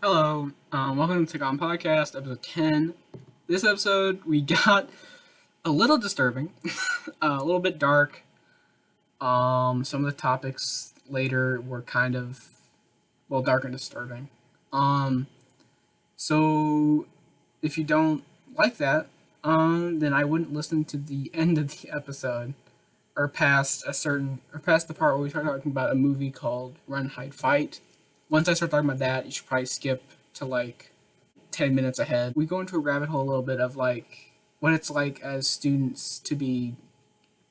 Hello, welcome to TGOM Podcast, episode 10. This episode, we got a little disturbing, a little bit dark. Some of the topics later were kind of, dark and disturbing. Um, so if you don't like that, then I wouldn't listen to the end of the episode, or past the part where we start talking about a movie called Run, Hide, Fight. Once I start talking about that, you should probably skip to 10 minutes ahead. We go into a rabbit hole a little bit of what it's like as students to be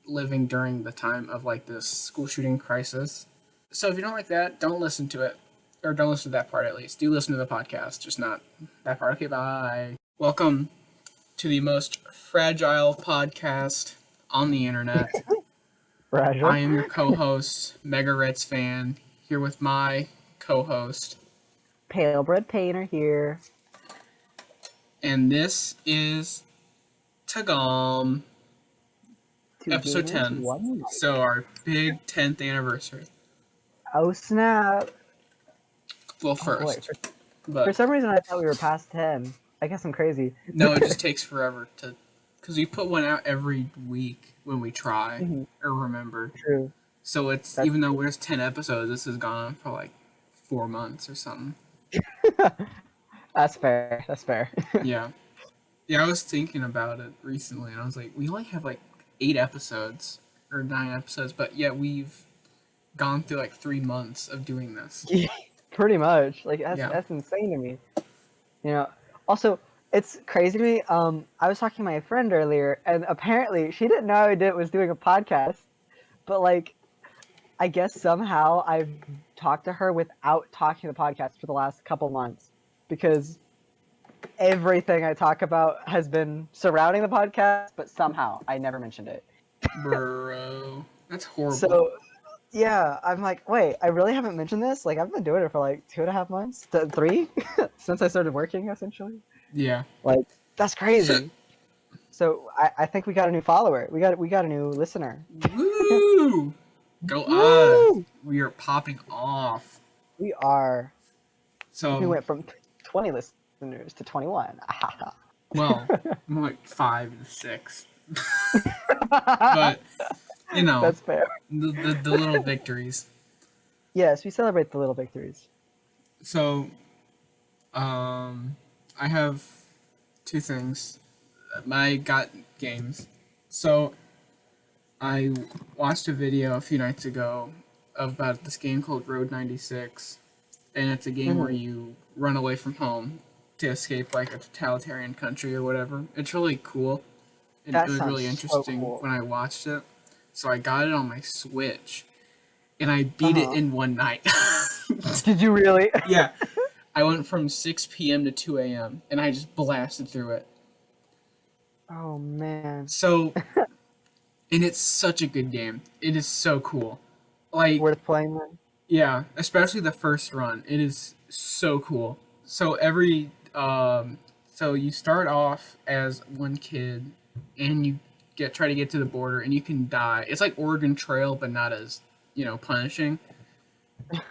living during the time of this school shooting crisis. So if you don't like that, don't listen to it. Or don't listen to that part at least. Do listen to the podcast, just not that part. Okay, bye. Welcome to the most fragile podcast on the internet. Fragile. I am your co-host, MegaRedsFan, here with my co-host. Palebreadpainter here. And this is TGOM, episode 10. So our big 10th anniversary. Oh, snap. Well, first. For some reason, I thought we were past 10. I guess I'm crazy. No, it just takes forever to... Because we put one out every week when we try or remember. True. So it's, even though there's 10 episodes, this has gone on for 4 months or something. That's fair. Yeah, I was thinking about it recently, and I was like, we only have 8 episodes or 9 episodes, but yet we've gone through 3 months of doing this. Pretty much. That's insane to me. Also, it's crazy to me. I was talking to my friend earlier, and apparently she didn't know I was doing a podcast, but I guess somehow I've talked to her without talking to the podcast for the last couple months, because everything I talk about has been surrounding the podcast, but somehow I never mentioned it. Bro, that's horrible. So, yeah, I'm like, wait, I really haven't mentioned this? I've been doing it for 2.5 months, 3, since I started working, essentially. Yeah. That's crazy. So I think we got a new follower. We got a new listener. Woo! Go us! We are popping off. We are. So we went from 20 listeners to 21. Well, more 5 to 6. But that's fair. The little victories. Yes, we celebrate the little victories. So, I have 2 things. I got games. So, I watched a video a few nights ago about this game called Road 96, and it's a game where you run away from home to escape a totalitarian country or whatever. It's really cool. It was really interesting when I watched it. So I got it on my Switch, and I beat it in one night. Did you really? Yeah. I went from 6 p.m. to 2 a.m., and I just blasted through it. Oh, man. So, and it's such a good game. It is so cool. Worth playing, then? Yeah, especially the first run. It is so cool. So so you start off as one kid, and you try to get to the border, and you can die. It's like Oregon Trail, but not as, punishing.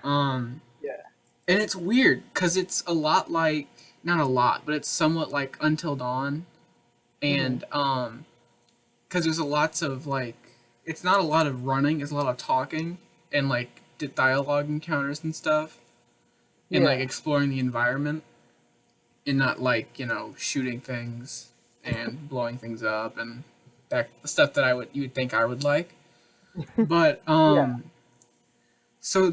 Yeah. And it's weird, because it's a lot not a lot, but it's somewhat like Until Dawn. And, because there's lots of, it's not a lot of running, it's a lot of talking, and, dialogue encounters and stuff. And, exploring the environment. And not, shooting things and blowing things up and the stuff that you would think I would like. But, so,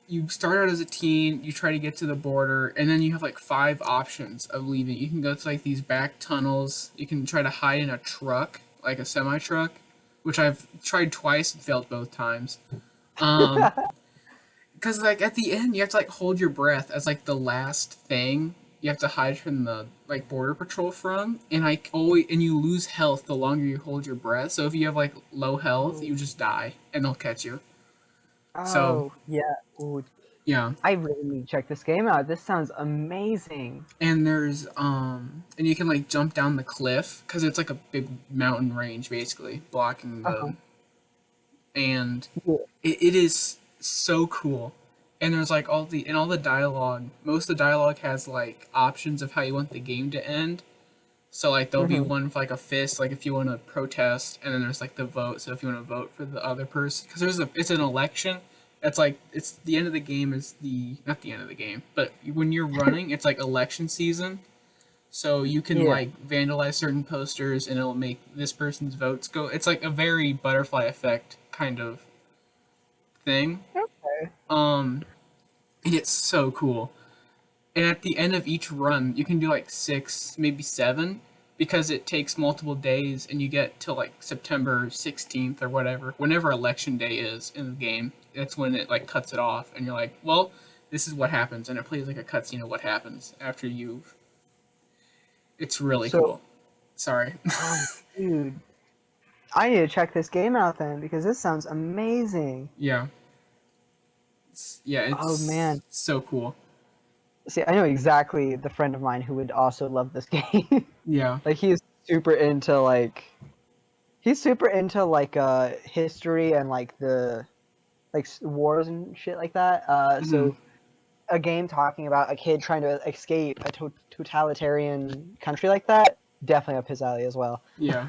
you start out as a teen, you try to get to the border, and then you have 5 options of leaving. You can go to these back tunnels, you can try to hide in a truck, like a semi-truck, which I've tried twice and failed both times. Because at the end you have to hold your breath as the last thing you have to hide from the border patrol from, and you lose health the longer you hold your breath. So if you have low health, you just die and they'll catch you. Oh, yeah. Ooh. Yeah. I really need to check this game out. This sounds amazing. And there's and you can jump down the cliff, because it's a big mountain range basically blocking the and it is so cool. and there's like all the dialogue. Most of the dialogue has like options of how you want the game to end. So like there'll be one with like a fist, like if you want to protest, and then there's like the vote. So if you want to vote for the other person, because it's an election. It's like it's the end of the game is the not the end of the game, but when you're running, it's like election season. So you can Yeah. like vandalize certain posters, and it'll make this person's votes go. It's like a very butterfly effect kind of thing. Okay. And it's so cool. And at the end of each run, you can do like 6, maybe 7, because it takes multiple days, and you get to like September 16th or whatever, whenever election day is in the game. That's when it like cuts it off, and you're like, well, this is what happens, and it plays like a cutscene of what happens after you've. It's really So, cool. Sorry. oh, dude, I need to check this game out then because this sounds amazing. Yeah. Oh It's man. so cool. See, I know exactly the friend of mine who would also love this game. Yeah. Like he's super into like history and like the like wars and shit like that. Hmm. So a game talking about a kid trying to escape a totalitarian country like that, definitely up his alley as well. Yeah.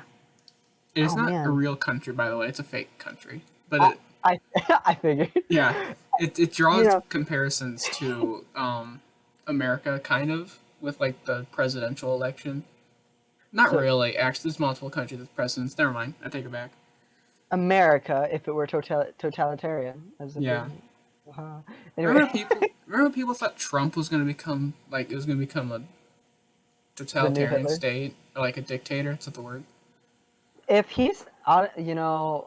It's Oh not a man, real country, by the way. It's a fake country. But I I, I figured. yeah, it You draws know, comparisons to America, kind of, with like the presidential election. Not so really. Actually, there's multiple countries with presidents. Never mind. I take it back. America, if it were totalitarian, as if it, Yeah. uh, Remember anyway, people? Remember people thought Trump was going to become like it was going to become a the new totalitarian Hitler. state or like a dictator. Is that the word? If he's,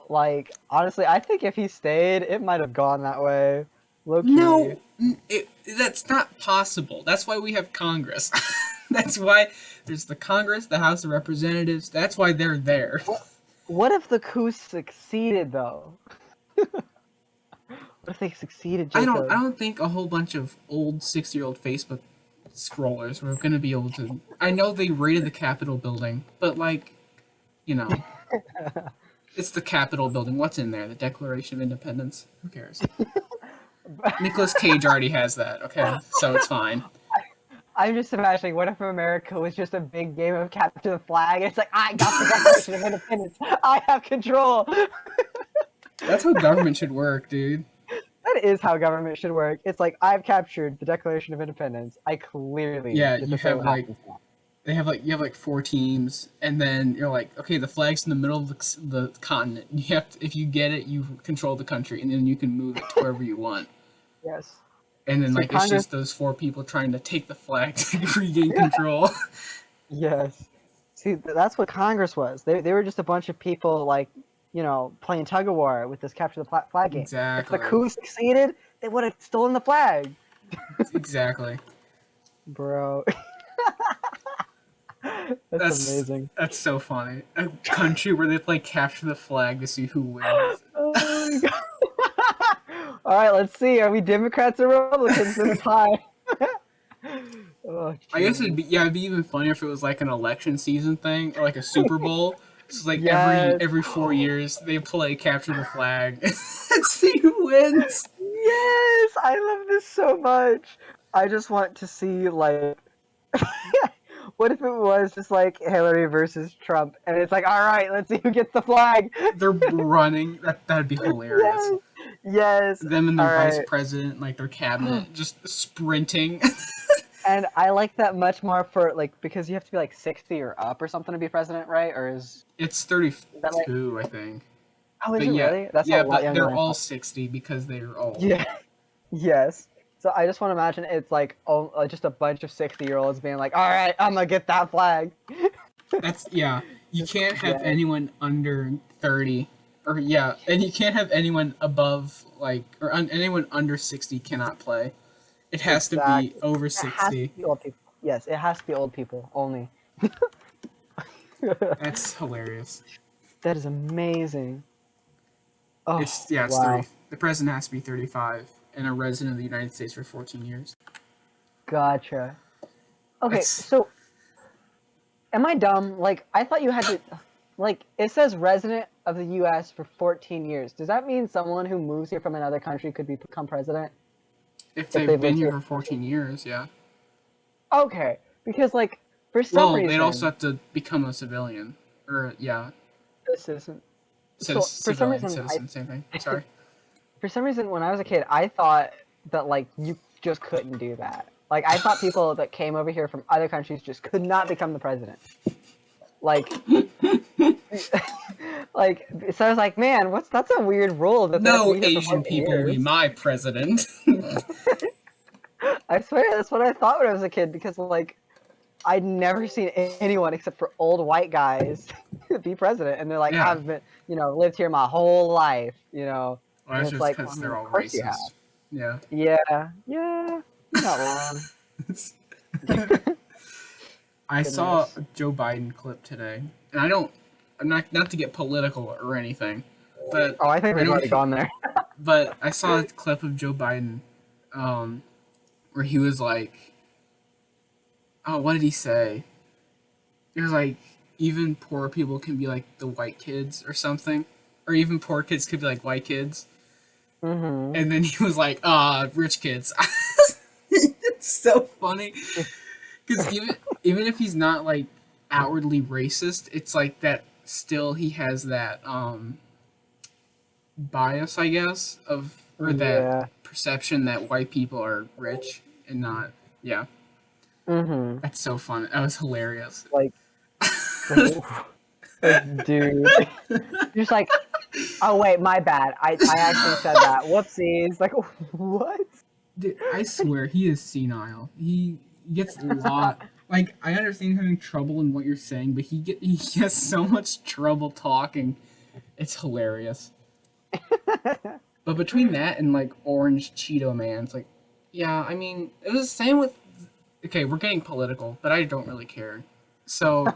like honestly, I think if he stayed, it might have gone that way, low key. No, that's not possible. That's why we have Congress. That's why there's the Congress, the House of Representatives. That's why they're there. What if the coup succeeded though? What if they succeeded, I Jacob? don't think a whole bunch of old 6-year-old Facebook scrollers were going to be able to. I know they raided the Capitol building, but like, you know, it's the Capitol building. What's in there? The Declaration of Independence. Who cares? Nicolas Cage already has that. Okay, so it's fine. I'm just imagining, what if America was just a big game of capture the flag? It's like, I got the Declaration of Independence. I have control. That's how government should work, dude. That is how government should work. It's like, I've captured the Declaration of Independence. I clearly Yeah, get you to say have what like happens now. they have like you have like 4 teams, and then you're like, okay, the flag's in the middle of the continent. You have to, if you get it, you control the country, and then you can move it to wherever you want. Yes. And then So like it's Congress, just those 4 people trying to take the flag to regain control. yes. See, that's what Congress was. They were just a bunch of people, like, playing tug of war with this capture the flag game. If the Exactly. coup succeeded, they would have stolen the flag. Exactly. Bro. That's That's amazing. that's so funny. A country where they play capture the flag to see who wins. Oh my god. All right, let's see. Are we Democrats or Republicans this time? Oh, I guess jeez. it'd be even funnier if it was like an election season thing or like a Super Bowl. So like Yes. every 4 years they play capture the flag and see who wins. Yes, I love this so much. I just want to see, like, what if it was just like Hillary versus Trump, and it's like, all right, let's see who gets the flag. They're running. That'd be hilarious. Yes, yes. Them and All their vice right. president, like their cabinet, just sprinting. And I like that much more for, like, because you have to be like 60 or up or something to be president, right? Or It's is that like? 32, I think. Oh, is But it yeah, really? That's a yeah, lot but younger they're than I all thought. 60 because they're old. Yeah. Yes. So I just want to imagine it's like, just a bunch of 60-year-olds being like, all right, I'm gonna get that flag. That's yeah. You can't have Yes. anyone under 30, or yeah, and you can't have anyone above like anyone under 60 cannot play. It has to be Exactly. over It has to 60. be old people. Yes, it has to be old people only. That's hilarious. That is amazing. Oh, It's wow. 30. The president has to be 35 and a resident of the United States for 14 years. Gotcha. Okay, That's so am I dumb? Like, I thought you had to, like, it says resident of the U.S. for 14 years. Does that mean someone who moves here from another country could become president? If if they've they've been lived here here for for 14 years, yeah. Okay, because like for some Well, they'd also reason have to become a civilian. Or, yeah. this isn't. So for some Civilian, reason, citizen, same thing. Sorry. for some reason when I was a kid, I thought that like you just couldn't do that. Like I thought people that came over here from other countries just could not become the president. Like, like so I was like, man, that's a weird rule that they have to No be here for Asian 14 people will be years. my president. I swear that's what I thought when I was a kid because like I'd never seen anyone except for old white guys be president, and they're like, Yeah. I've been, lived here my whole life, Well, and that's it's just like, well, because I mean, they're of all course you have. racist. Yeah. Yeah, you're not wrong. I saw Goodness. a Joe Biden clip today, and I'm not to get political or anything, but Oh, I think I we've don't. already gone there. But I saw a clip of Joe Biden, where he was like, "Oh, what did he say?" It was like, even poor people can be like the white kids or something, or even poor kids could be like white kids. Mm-hmm. And then he was like, rich kids." It's so funny because even if he's not like outwardly racist, it's like that. Still, he has that bias, I guess, or that Yeah. perception that white people are rich and not. Yeah, Mm-hmm. that's so fun. That was hilarious. Like, like, dude, you're just like, oh wait, my bad. I actually said that. Whoopsies. Like, what? Dude, I swear he is senile. He gets a lot. Like, I understand having trouble in what you're saying, but he has so much trouble talking. It's hilarious. But between that and like Orange Cheeto Man, it's like, yeah, I mean, it was the same with. Okay, we're getting political, but I don't really care. So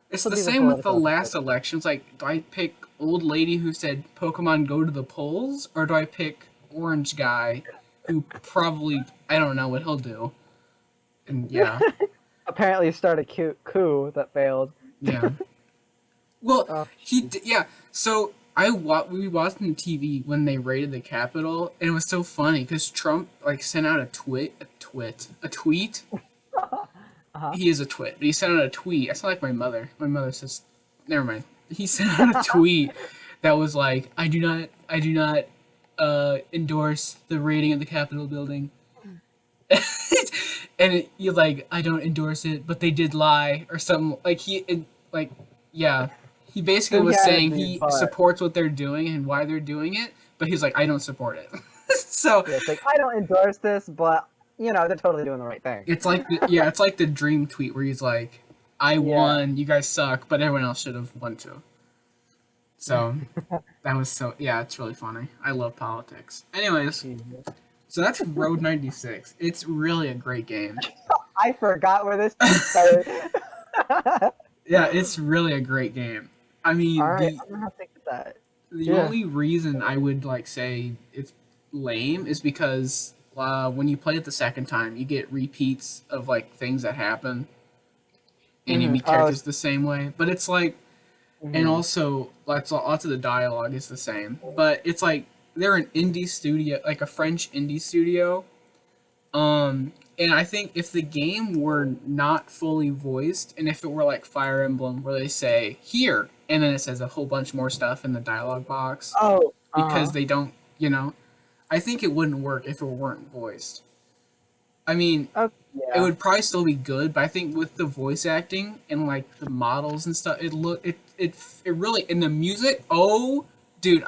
it's This will the be the same with the political last episode. elections. Like, do I pick old lady who said Pokemon go to the polls, or do I pick orange guy who probably I don't know what he'll do? And yeah, Apparently, start a coup that failed. yeah. Well, Oh, yeah. So we watched on TV when they raided the Capitol, and it was so funny because Trump like sent out a tweet. uh-huh. He is a twit, but he sent out a tweet. I sound like my mother. My mother says, never mind. He sent out a tweet that was like, I do not endorse the raiding of the Capitol building. And you're like, I don't endorse it, but they did lie or something. Like, yeah, he basically So was yeah, saying dude, he but supports what they're doing and why they're doing it, but he's like, I don't support it. So yeah, it's like I don't endorse this, but they're totally doing the right thing. it's like the dream tweet where he's like, I Yeah. won, you guys suck, but everyone else should have won too. So that was yeah, it's really funny. I love politics. Anyways, so that's Road 96. It's really a great game. I forgot where this started. Yeah, it's really a great game. I All mean, right, I'm gonna have to get that. the Yeah. only reason I would like say it's lame is because when you play it the second time, you get repeats of like things that happen, and you Mm-hmm. meet characters the same way. But it's like, and Mm-hmm. also lots of the dialogue is the same. But it's like they're an indie studio, like a French indie studio. And I think if the game were not fully voiced, and if it were like Fire Emblem, where they say here, and then it says a whole bunch more stuff in the dialogue box, Oh. because Uh-huh. they don't, I think it wouldn't work if it weren't voiced. I mean, Oh it yeah. would probably still be good, but I think with the voice acting and like the models and stuff, it really, and the music. Oh, dude,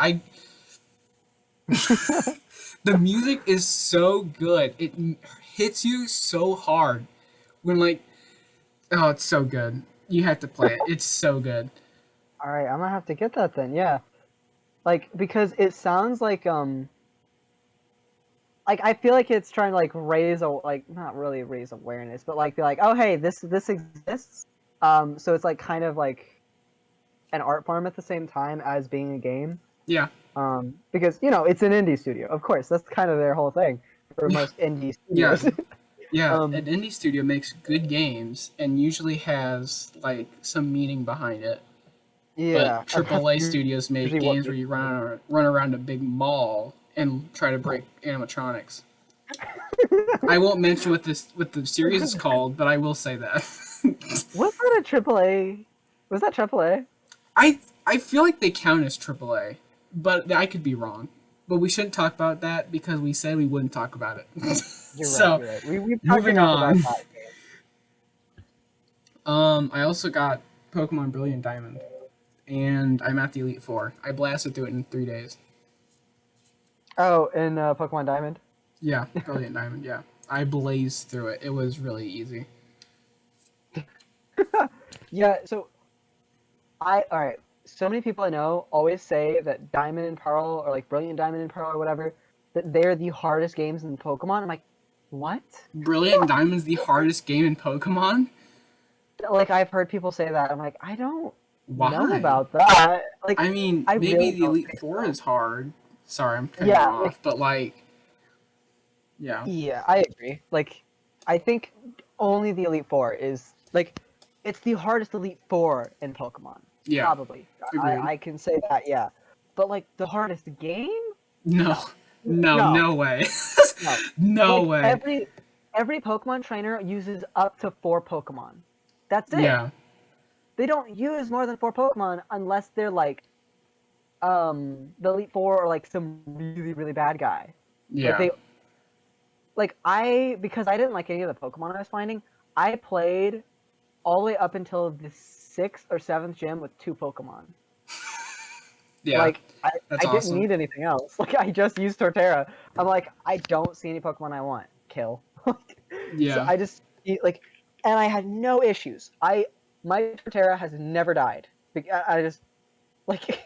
the music is so good. It hits you so hard when like, oh, it's so good. You have to play it. It's so good. All right, I'm gonna have to get that then. Yeah. Like because it sounds like I feel like it's trying to like raise like not really raise awareness, but like be like, oh hey, this exists. So it's like kind of like an art form at the same time as being a game. Yeah, Because it's an indie studio, of course. That's kind of their whole thing for yeah, most indie yeah, studios. yeah. um, An indie studio makes good games and usually has like some meaning behind it. yeah, But and that's AAA studios make usually what games where makes you it. run around a big mall and try to break animatronics. I won't mention what the series is called, but I will say that. Was that a AAA? Was that AAA? I feel like they count as AAA, but I could be wrong. But we shouldn't talk about that because we said we wouldn't talk about it. You're So, right. You're right. We've talked moving enough about on. that game. I also got Pokemon Brilliant Diamond, and I'm at the Elite Four. I blasted through it in 3 days. Oh, in Pokemon Diamond. Yeah, Brilliant Diamond. Yeah, I blazed through it. It was really easy. Yeah. So all right. So many people I know always say that Diamond and Pearl, or like Brilliant Diamond and Pearl, or whatever, that they're the hardest games in Pokemon. I'm like, what? Brilliant Diamond's the hardest game in Pokemon? Like, I've heard people say that. I'm like, I don't know Why? about that. Like, I mean, I maybe really the don't Elite think Four so. is hard. Sorry, I'm cutting you Yeah, off, but like, yeah. Yeah, I agree. Like, I think only the Elite Four is like, it's the hardest Elite Four in Pokemon. Yeah. Probably. Agreed. I can say that. Yeah, but like the hardest game? No. No, No. no way. No. No Like, way. every Pokemon trainer uses up to 4 Pokemon. That's it. Yeah. They don't use more than 4 Pokemon unless they're like the Elite Four or like some really, really bad guy. Yeah. Because I didn't like any of the Pokemon I was finding, I played all the way up until the 6th or 7th gym with 2 Pokemon. Yeah. Like, I That's didn't awesome. need anything else. Like, I just used Torterra. I'm like, I don't see any Pokemon I want. Kill. Yeah. So I just, like, and I had no issues. My Torterra has never died. I just, like,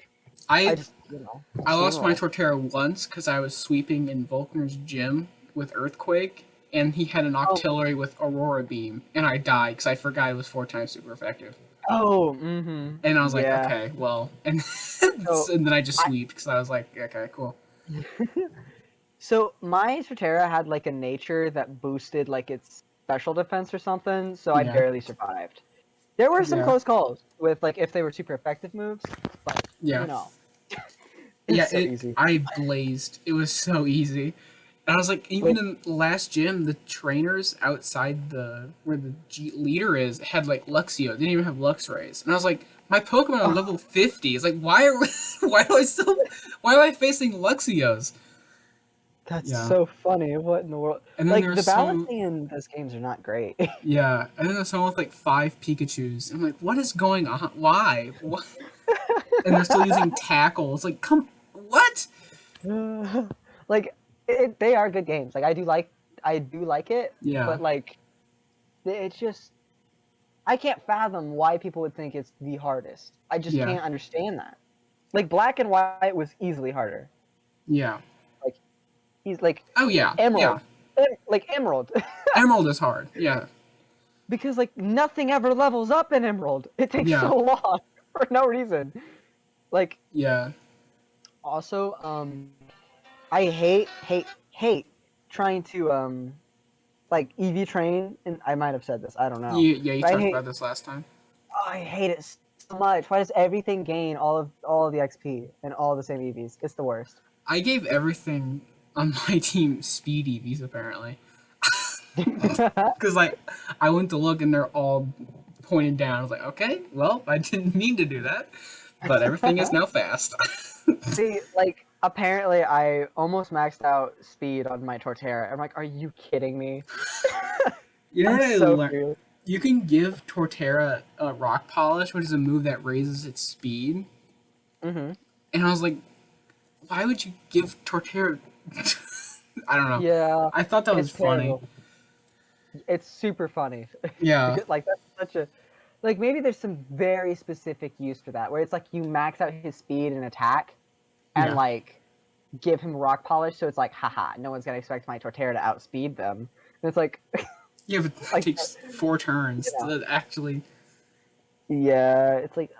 I just, I lost my Torterra once because I was sweeping in Volkner's gym with Earthquake, and he had an Octillery with Aurora Beam, and I died because I forgot it was 4 times super effective. Oh, mm-hmm. And I was like, Yeah. okay, well, and So, and then I just sweeped because I was like, okay, cool. So my Torterra had like a nature that boosted like its special defense or something, so I Yeah. barely survived. There were some Yeah. close calls with like if they were super effective moves, but Yeah. you know. Yeah, so easy. I blazed. It was so easy. And I was like, even in the last gym, the trainers outside where the leader is had like Luxio. They didn't even have Luxrays. And I was like, my Pokemon are level 50. It's like, why am I facing Luxios? That's Yeah. so funny. What in the world? And then Like there's the some, balancing in those games are not great. yeah. And then there's someone with like 5 Pikachus. I'm like, what is going on? Why? What? And they're still using Tackle. It's like, what? Like they are good games. Like I do like it. Yeah. But like it's just I can't fathom why people would think it's the hardest. I just Yeah. can't understand that. Like Black and White was easily harder. Yeah. He's like Oh yeah. Emerald. Yeah. Like Emerald. Emerald is hard. Yeah. Because like nothing ever levels up in Emerald. It takes Yeah. so long for no reason. Like Yeah. also I hate trying to like EV train, and I might have said this, I don't know. You talked about this last time. Oh, I hate it so much. Why does everything gain all of the XP and all the same EVs? It's the worst. I gave everything on my team speed EVs apparently. Because like I went to look and they're all pointed down. I was like, okay, well, I didn't mean to do that, but everything is now fast. See, like apparently I almost maxed out speed on my Torterra. I'm like, are you kidding me? You know what I so learned? curious. You can give Torterra a rock polish, which is a move that raises its speed. Mm-hmm. And I was like, why would you give Torterra? I don't know. Yeah. I thought that was funny. Terrible. It's super funny. Yeah. Like that's such a like maybe there's some very specific use for that where it's like you max out his speed and attack and like give him rock polish so it's like haha, no one's gonna expect my Torterra to outspeed them. And it's like Yeah, but it like, takes 4 turns to actually. Yeah, it's like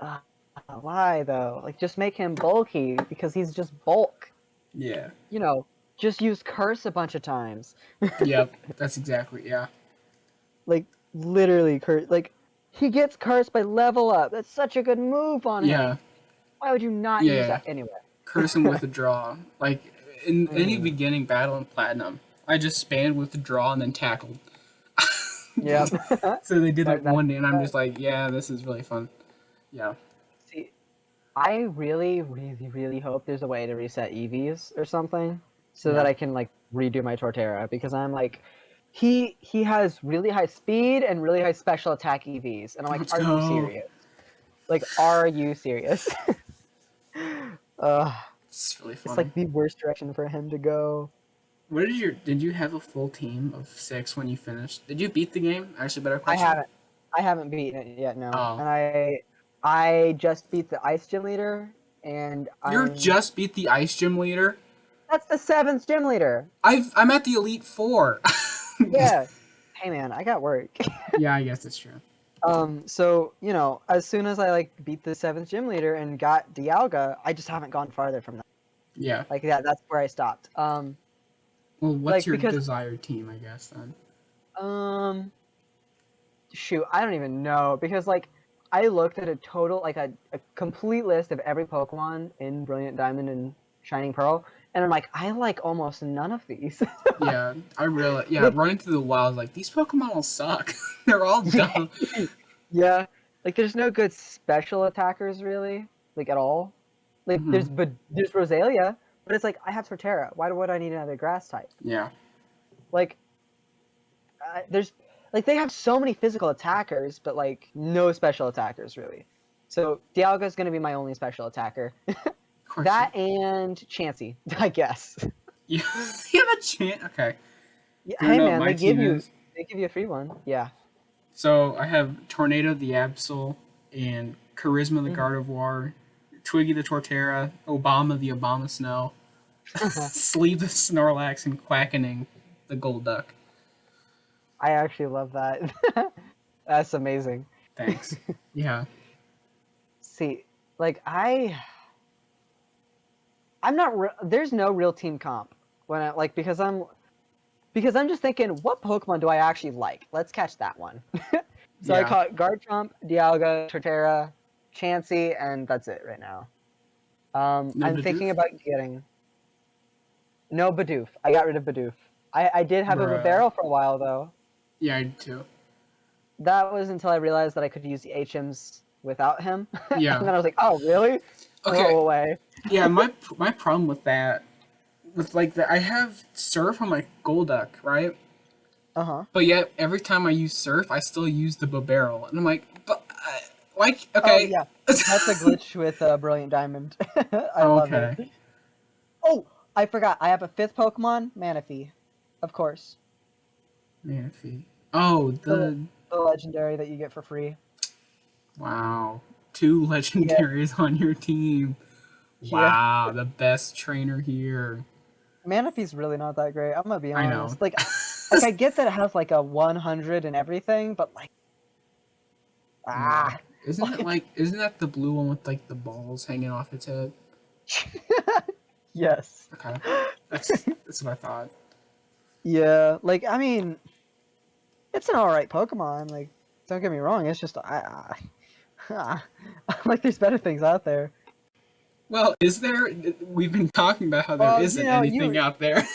why though? Like just make him bulky because he's just bulk. Yeah. You know, just use curse a bunch of times. Yep, that's exactly, yeah. Like literally curse. Like he gets cursed by level up. That's such a good move on him. Why would you not use that anyway? Curse him with a draw. Like in any beginning battle in Platinum, I just spammed withdraw and then tackled. Yeah. So they did it That one day, and I'm just like, yeah, this is really fun. Yeah. see, I really, really, really hope there's a way to reset EVs or something, so that Yeah. I can like redo my Torterra, because I'm like, he has really high speed and really high special attack EVs, and I'm like, Let's are you go. serious? Like, are you serious? uh, It's really it's funny. like the worst direction for him to go. What did you have a full team of 6 when you finished? Did you beat the game? Actually, better I question. haven't, I haven't beaten it yet, no, Oh, and I just beat the Ice Gym leader, and you just beat the ice gym leader. that's the 7th gym leader. I'm at the elite 4. Yeah. Hey man, I got work. Yeah, I guess that's true. So, you know, as soon as I like beat the 7th gym leader and got Dialga, I just haven't gone farther from that. Yeah. Like that's where I stopped. Well, what's Like your because desired team? I guess then. um shoot, I don't even know, because like I looked at a total like a complete list of every Pokemon in Brilliant Diamond and Shining Pearl, and I'm like, I like almost none of these. Yeah, I really Like, running through the wild like these Pokemon all suck. They're all yeah, dumb. yeah. Like there's no good special attackers really, like at all. Like Hmm. there's Rosalia, but it's like I have Torterra. Why would I need another grass type? Yeah. Like there's like they have so many physical attackers, but like no special attackers really. So Dialga is gonna be my only special attacker. Of course. That and Chansey, I guess. You, you have a chance. Okay. Yeah, Do you hey know what man, my team is? they give you a free one. Yeah. So I have Tornado the Absol and Charisma the Mhm. Gardevoir, Twiggy the Torterra, Obama the Obama Snow, Sleeve the Snorlax, and Quackening the Golduck. I actually love that. That's amazing. Thanks. Yeah. See, like I'm not. There's no real team comp when I like because I'm just thinking, what Pokemon do I actually like? Let's catch that one. So I Yeah. caught Garchomp, Dialga, Torterra, Chansey, and that's it right now. No I'm Bidoof? thinking about getting no Bidoof. I got rid of Bidoof. I did have a Bruh. barrel for a while though. Yeah, I do too. That was until I realized that I could use the HMs without him, and Yeah. then I was like, oh really? Okay. Throw away. Yeah, my problem with that, with like I have Surf on my Golduck, right? Uh huh. But yet every time I use Surf, I still use the Barrel, and I'm like, but like, Oh okay. yeah, that's a glitch with Brilliant Diamond. I love it. Okay. Oh, I forgot. I have a 5th Pokemon, Manaphy, of course. Manaphy. Oh, The the the legendary that you get for free. wow, 2 Yeah, legendaries on your team. yeah. Wow, the best trainer here. Manaphy's really not that great. I'm gonna be I know. honest. Like I get that it has like a 100 and everything, but like Yeah. ah, Isn't that the blue one with like the balls hanging off its head? yes. Okay. That's what I thought. Yeah, like I mean, it's an alright Pokemon. Like, don't get me wrong. It's just like there's better things out there. Well, is there? We've been talking about how there Well, isn't anything out there.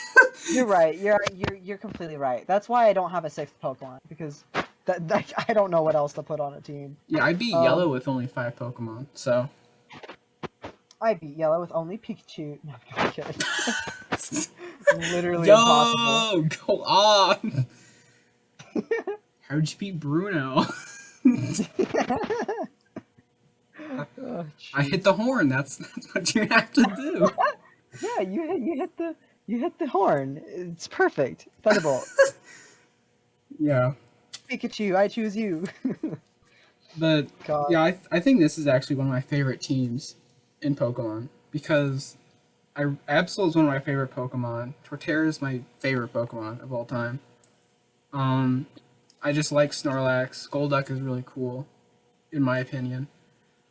you're right. You're completely right. That's why I don't have a 6th Pokemon, because that I don't know what else to put on a team. Yeah, I beat Yellow with only 5 Pokemon, so. I beat Yellow with only Pikachu. No, I'm kidding. Literally impossible. Yo, go on. How'd you beat Bruno? Oh, I hit the horn. That's what you have to do. yeah, you hit the horn. It's perfect. Thunderbolt. Yeah, Pikachu, I choose you. but God. yeah, I think this is actually one of my favorite teams in Pokemon because Absol is one of my favorite Pokemon. Torterra is my favorite Pokemon of all time. I just like Snorlax. Golduck is really cool, in my opinion.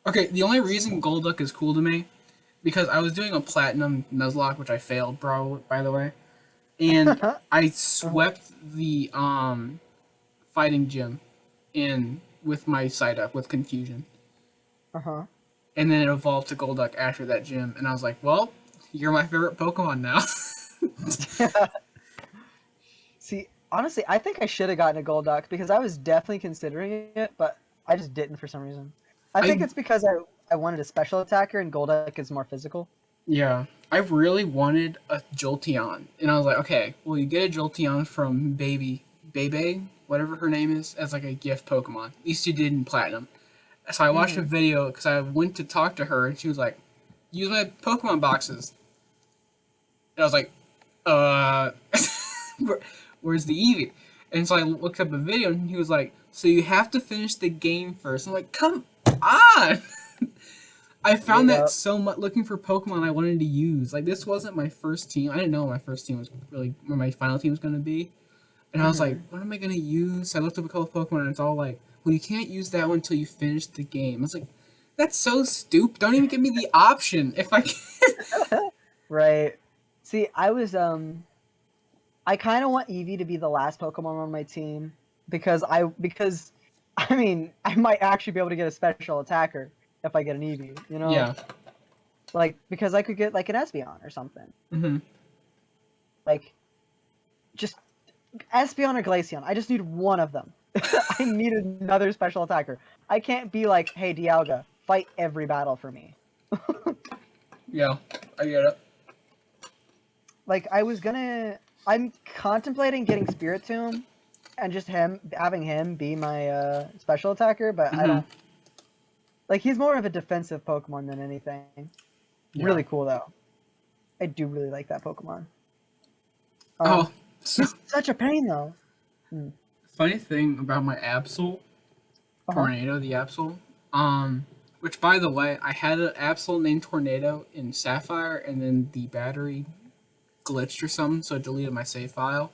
Okay, the only reason Golduck is cool to me because I was doing a Platinum Nuzlocke, which I failed, bro. By the way, and I swept the fighting gym in with my side up with Confusion, Uh-huh. and then it evolved to Golduck after that gym, and I was like, well, you're my favorite Pokemon now. See, honestly, I think I should have gotten a Golduck because I was definitely considering it, but I just didn't for some reason. I think I it's because I wanted a special attacker and Golduck is more physical. Yeah, I really wanted a Jolteon, and I was like, okay, well, you get a Jolteon from Bebe, whatever her name is, as like a gift Pokemon. At least you did in Platinum. So I watched a Mm. video because I went to talk to her, and she was like, use my Pokemon boxes. And I was like, uh, where's the Eevee? And so I looked up a video, and he was like, so you have to finish the game first. I'm like, come on! I found that Yep. so much looking for Pokemon I wanted to use. Like this wasn't my first team. I didn't know my first team was really where my final team was gonna be. And I was like, Hmm. what am I gonna use? I looked up a couple of Pokemon and it's all like, well you can't use that one until you finish the game. I was like, that's so stupid. Don't even give me the option if I can. Right. See, I kind of want Eevee to be the last Pokemon on my team because I mean, I might actually be able to get a special attacker if I get an Eevee, you know? Yeah. Like because I could get like an Espeon or something. Mm-hmm. Like just Espeon or Glaceon. I just need one of them. I need another special attacker. I can't be like, "Hey, Dialga, fight every battle for me." Yeah. I get it. Like I'm contemplating getting Spirit Tomb and just having him be my special attacker, but I Mm-hmm. don't like he's more of a defensive Pokemon than anything. Yeah. Really cool though. I do really like that Pokemon. Oh, so He's such a pain though. Hmm. funny thing about my Absol, Uh-huh. Tornado, the Absol. Which by the way, I had an Absol named Tornado in Sapphire, and then the battery glitched or something, so it deleted my save file,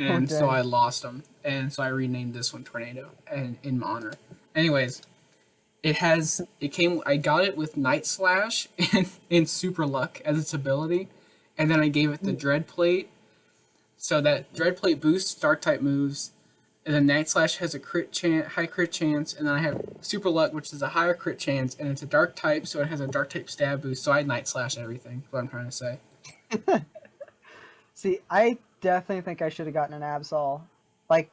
Oh and so dang. I lost them, and so I renamed this one Tornado, and in my honor. Anyways, I got it with Night Slash and Super Luck as its ability, and then I gave it the Dread Plate, so that Dread Plate boosts Dark type moves, and then Night Slash has a high crit chance, and then I have Super Luck, which is a higher crit chance, and it's a Dark type, so it has a Dark type stab boost. So I Night Slash everything. Is what I'm trying to say. See, I definitely think I should have gotten an Absol. Like,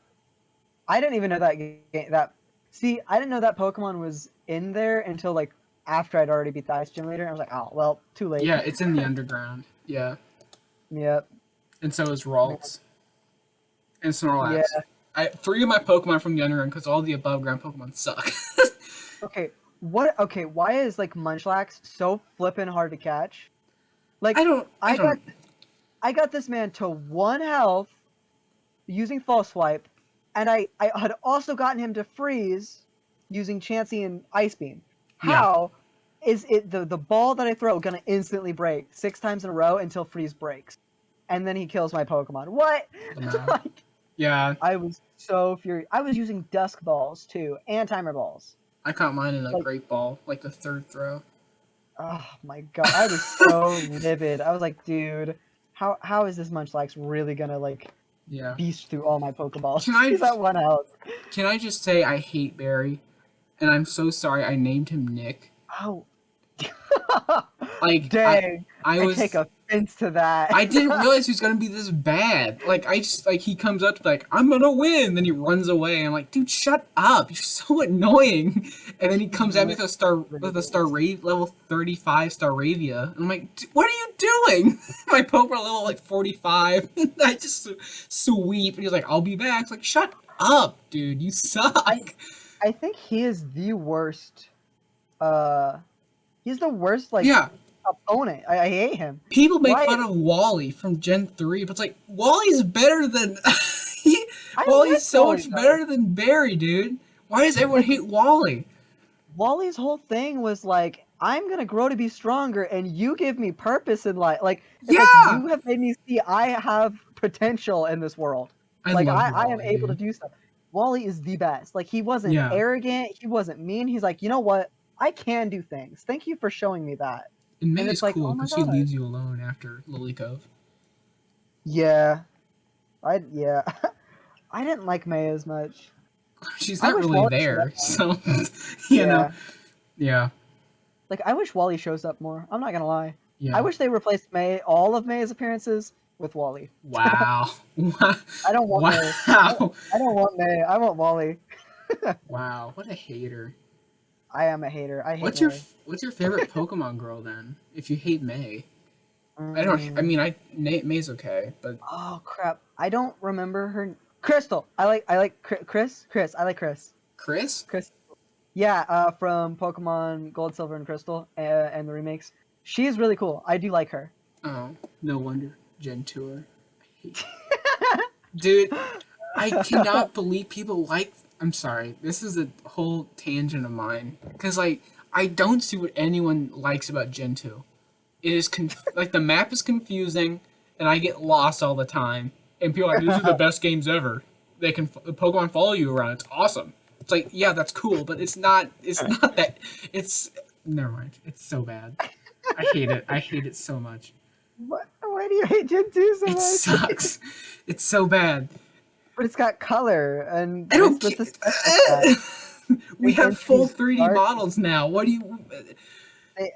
I didn't even know that game. See, I didn't know that Pokemon was in there until like after I'd already beat the Ice Gym leader. I was like, oh well, too late. Yeah, it's in the underground. Yeah, Yep. and so is Ralts and Yeah. Snorlax. I three of my Pokemon from the underground because all the above ground Pokemon suck. Okay. What? Okay. Why is like Munchlax so flippin' hard to catch? I Like, don't. I I got don't. I got this man to 1 health using False Swipe, and I had also gotten him to freeze using Chansey and Ice Beam. Yeah. How is it the ball that I throw gonna instantly break 6 times in a row until freeze breaks? And then he kills my Pokemon. What? No. Like, Yeah, I was so furious. I was using Dusk Balls too, and Timer Balls. I caught mine in a Like, Great Ball, like the third throw. oh my god, I was so livid. I was like, dude, how is this Munchlax really gonna like Yeah. beast through all my Can Pokeballs? I He's at 1 health. can I just say I hate Barry, and I'm so sorry I named him Nick. Oh, Like dang! I I take was offense to that. I didn't realize he was gonna be this bad. Like I just like he comes up to like I'm gonna win, then he runs away. I'm like, dude, shut up! You're so annoying. And then he comes at me with a star level 35 Staravia, and I'm like, what are you doing? My Pokemon level like 45. I just sweep, and he's like, I'll be back. It's like, shut up, dude, you I suck. I think he is the worst. Uh, he's the worst like Yeah, opponent. I hate him. people make Why? fun of Wally from Gen 3, but it's like Wally's better than he, I Wally's like so Wally much though. better than Barry, dude. Why does everyone Like hate Wally? Wally's whole thing was like, I'm gonna grow to be stronger, and you give me purpose in life. Like it's like Yeah, you have made me see I have potential in this world. I Like loved I am Wally, able to dude. do stuff. Wally is the best. Like he wasn't Yeah, arrogant, he wasn't mean. He's like, you know what? I can do things. Thank you for showing me that. and And May's it's like, cool oh my because she god. leaves you alone after Lily Cove. Yeah. Yeah. I didn't like May as much. She's I not wish really Wally showed up there, more. so you know. Yeah. Yeah, Like I wish Wally shows up more. I'm not gonna lie. I yeah. wish they replaced all of May's appearances with Wally. Wow. I don't want May. Wow. I don't want May. I want Wally. Wow. What a hater. I am a hater. I hate What's May. What's your favorite Pokemon girl then? If you hate May, Mm. May's okay, but Oh crap! I don't remember her. Crystal. I like Chris. Chris. I like Chris. Chris? Chris. Yeah. From Pokemon Gold, Silver, and Crystal, and the remakes. She's really cool. I do like her. Oh, no wonder. Gen Tour. Dude, I cannot believe people like. I'm sorry. This is a whole tangent of mine because like I don't see what anyone likes about Gen 2. It is like the map is confusing, and I get lost all the time. And people are like, "These are the best games ever." They can Pokemon follow you around. It's awesome. It's like, yeah, that's cool, but it's not. It's not that. It's never mind. It's so bad. I hate it. I hate it so much. Why do you hate Gen 2 so much? It sucks. It's so bad. But it's got color and I don't with the special We have full 3D models now. What do you?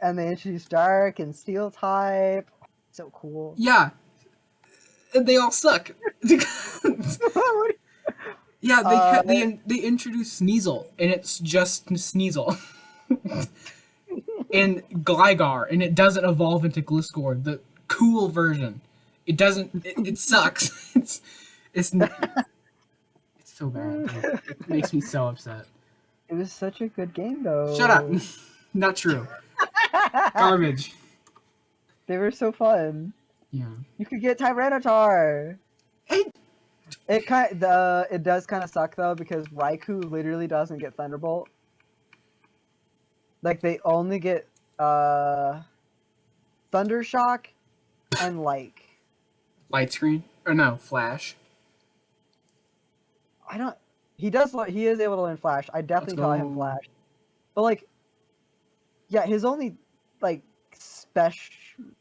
And they introduced Dark and Steel type. So cool. Yeah. And they all suck. Yeah, they introduced Sneasel, and it's just Sneasel. And Gligar, and it doesn't evolve into Gliscor, the cool version. It doesn't. It sucks. It's so bad. It makes me so upset. It was such a good game, though. Shut up. Not true. Garbage. They were so fun. Yeah. You could get Tyranitar. Hey. It does kind of suck though because Raikou literally doesn't get Thunderbolt. Like they only get Thundershock and Light Screen or no Flash. He is able to learn Flash. I definitely taught him Flash. But like, yeah, his only like special.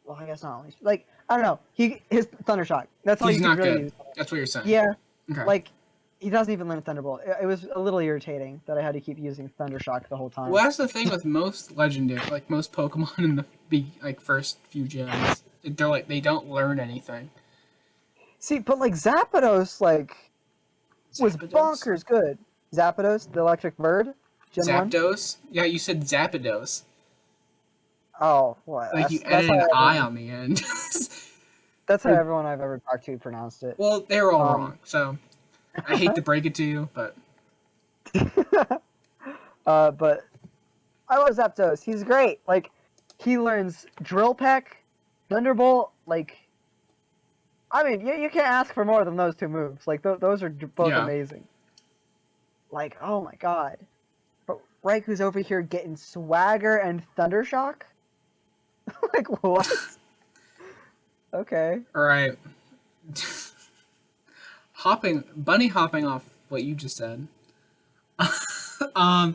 Well, I guess not only like I don't know. His Thundershock. That's all He's you not can really good. use. That's what you're saying. Yeah. Okay. Like he doesn't even learn Thunderbolt. It was a little irritating that I had to keep using Thundershock the whole time. Well, that's the thing with most legendary, like most Pokemon in the first few gens. They're like they don't learn anything. See, but like Zapdos, was bonkers good. Zapdos, the electric bird. Gen Zapdos? 1? Yeah, you said Zapdos. Oh, what? Like you added an I on the end. That's how everyone I've ever talked to pronounced it. Well, they were all wrong, so I hate to break it to you, but. But I love Zapdos. He's great. Like, he learns Drill Peck, Thunderbolt. Like, I mean, you can't ask for more than those two moves. Like, those are both amazing. Like, oh my god. But Raikou's over here getting Swagger and Thundershock? Like, what? Okay. Alright. Bunny hopping off what you just said. I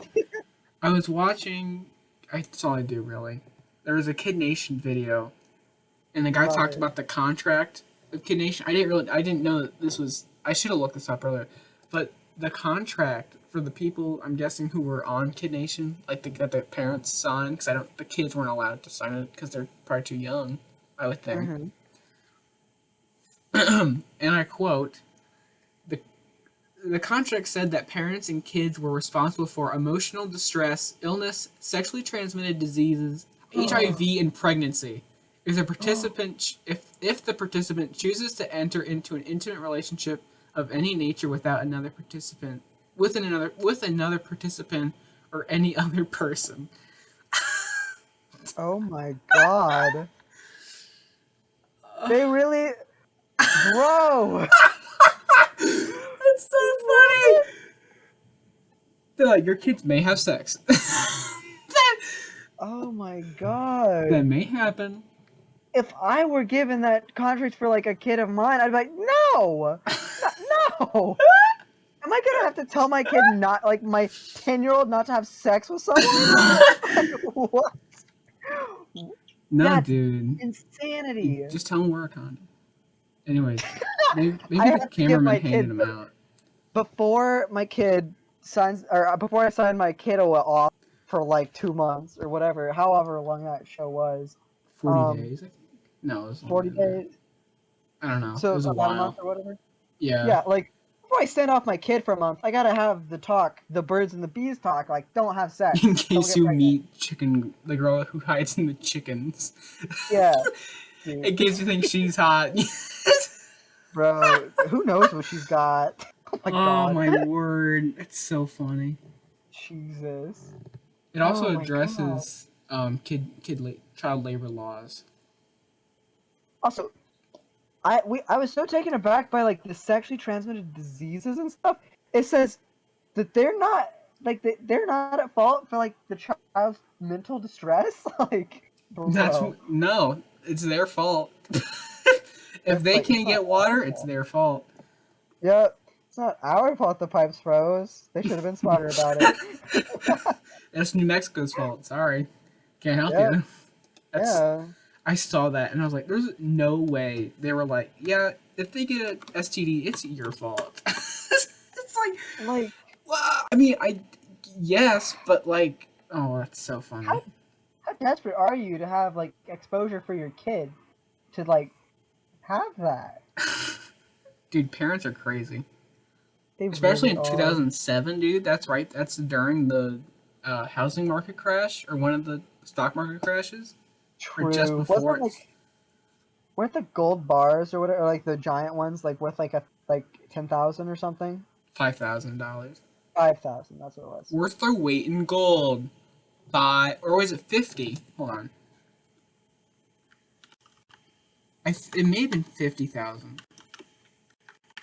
was watching. That's all I do, really. There was a Kid Nation video, and the guy talked about the contract of Kid Nation. I didn't know that this was. I should have looked this up earlier, but the contract for the people I'm guessing who were on Kid Nation, like that the parents signed, because the kids weren't allowed to sign it because they're probably too young, I would think. Mm-hmm. And I quote. The contract said that parents and kids were responsible for emotional distress, illness, sexually transmitted diseases, HIV, and pregnancy. If the participant chooses to enter into an intimate relationship of any nature without another participant, with another participant or any other person. Oh my god! They really, bro. It's so funny. They're like, your kids may have sex. Oh my god. That may happen. If I were given that contract for like a kid of mine, I'd be like, no! No! Am I gonna have to tell my kid not, like my 10-year-old not to have sex with someone? What? No, that's dude. Insanity. Just tell him wear a condom. Anyways, maybe the cameraman handed him out. Before I signed my kid off for like 2 months or whatever, however long that show was. 40 days, I think. No, it was 40 days. I don't know. It So was a about a month while. or whatever. Yeah. Yeah, like before I send off my kid for a month, I gotta have the birds and the bees talk. Like, don't have In sex, don't case get you pregnant. meet the girl who hides in the chickens. Yeah, dude. In case you think she's hot. Bro, who knows what she's got? Oh my Oh god. my word. It's so funny. Jesus. It Oh also my god. addresses child labor laws. Also, I was so taken aback by like the sexually transmitted diseases and stuff. It says that they're not like they're not at fault for like the child's mental distress. Like, bro, No, it's their fault. If they it's can't not get water, our it's fault. their fault. Yep, it's not our fault the pipes froze. They should have been smarter about it. That's New Mexico's fault. Sorry, can't help Yep, you. That's yeah. I saw that and I was like, there's no way they were like, yeah, if they get an STD, it's your fault. It's like, Like, wow. I mean, yes, but like, oh, that's so how funny. how desperate are you to have like exposure for your kid to like have that? Dude, parents are crazy. They Especially really in are. 2007, dude. That's right. That's during the housing market crash or one of the stock market crashes or just True. before it. Weren't the gold bars or whatever, like the giant ones, like worth like 10,000 or something? $5,000. 5,000. That's what it was. Worth their weight in gold. Or was it 50? Hold on. It may have been 50,000.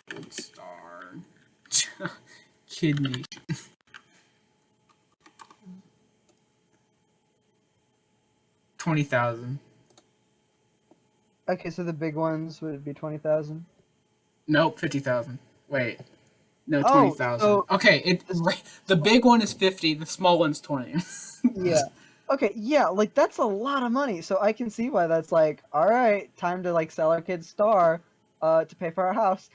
Gold star. Kidney. 20,000. Okay, so the big ones would be 20,000. Nope, 50,000. Wait. No, Oh, 20,000. so Okay, this, the big one is 50, the small one's 20. yeah. Okay, yeah, like that's a lot of money. So I can see why that's like, all right, time to like sell our kid's star to pay for our house.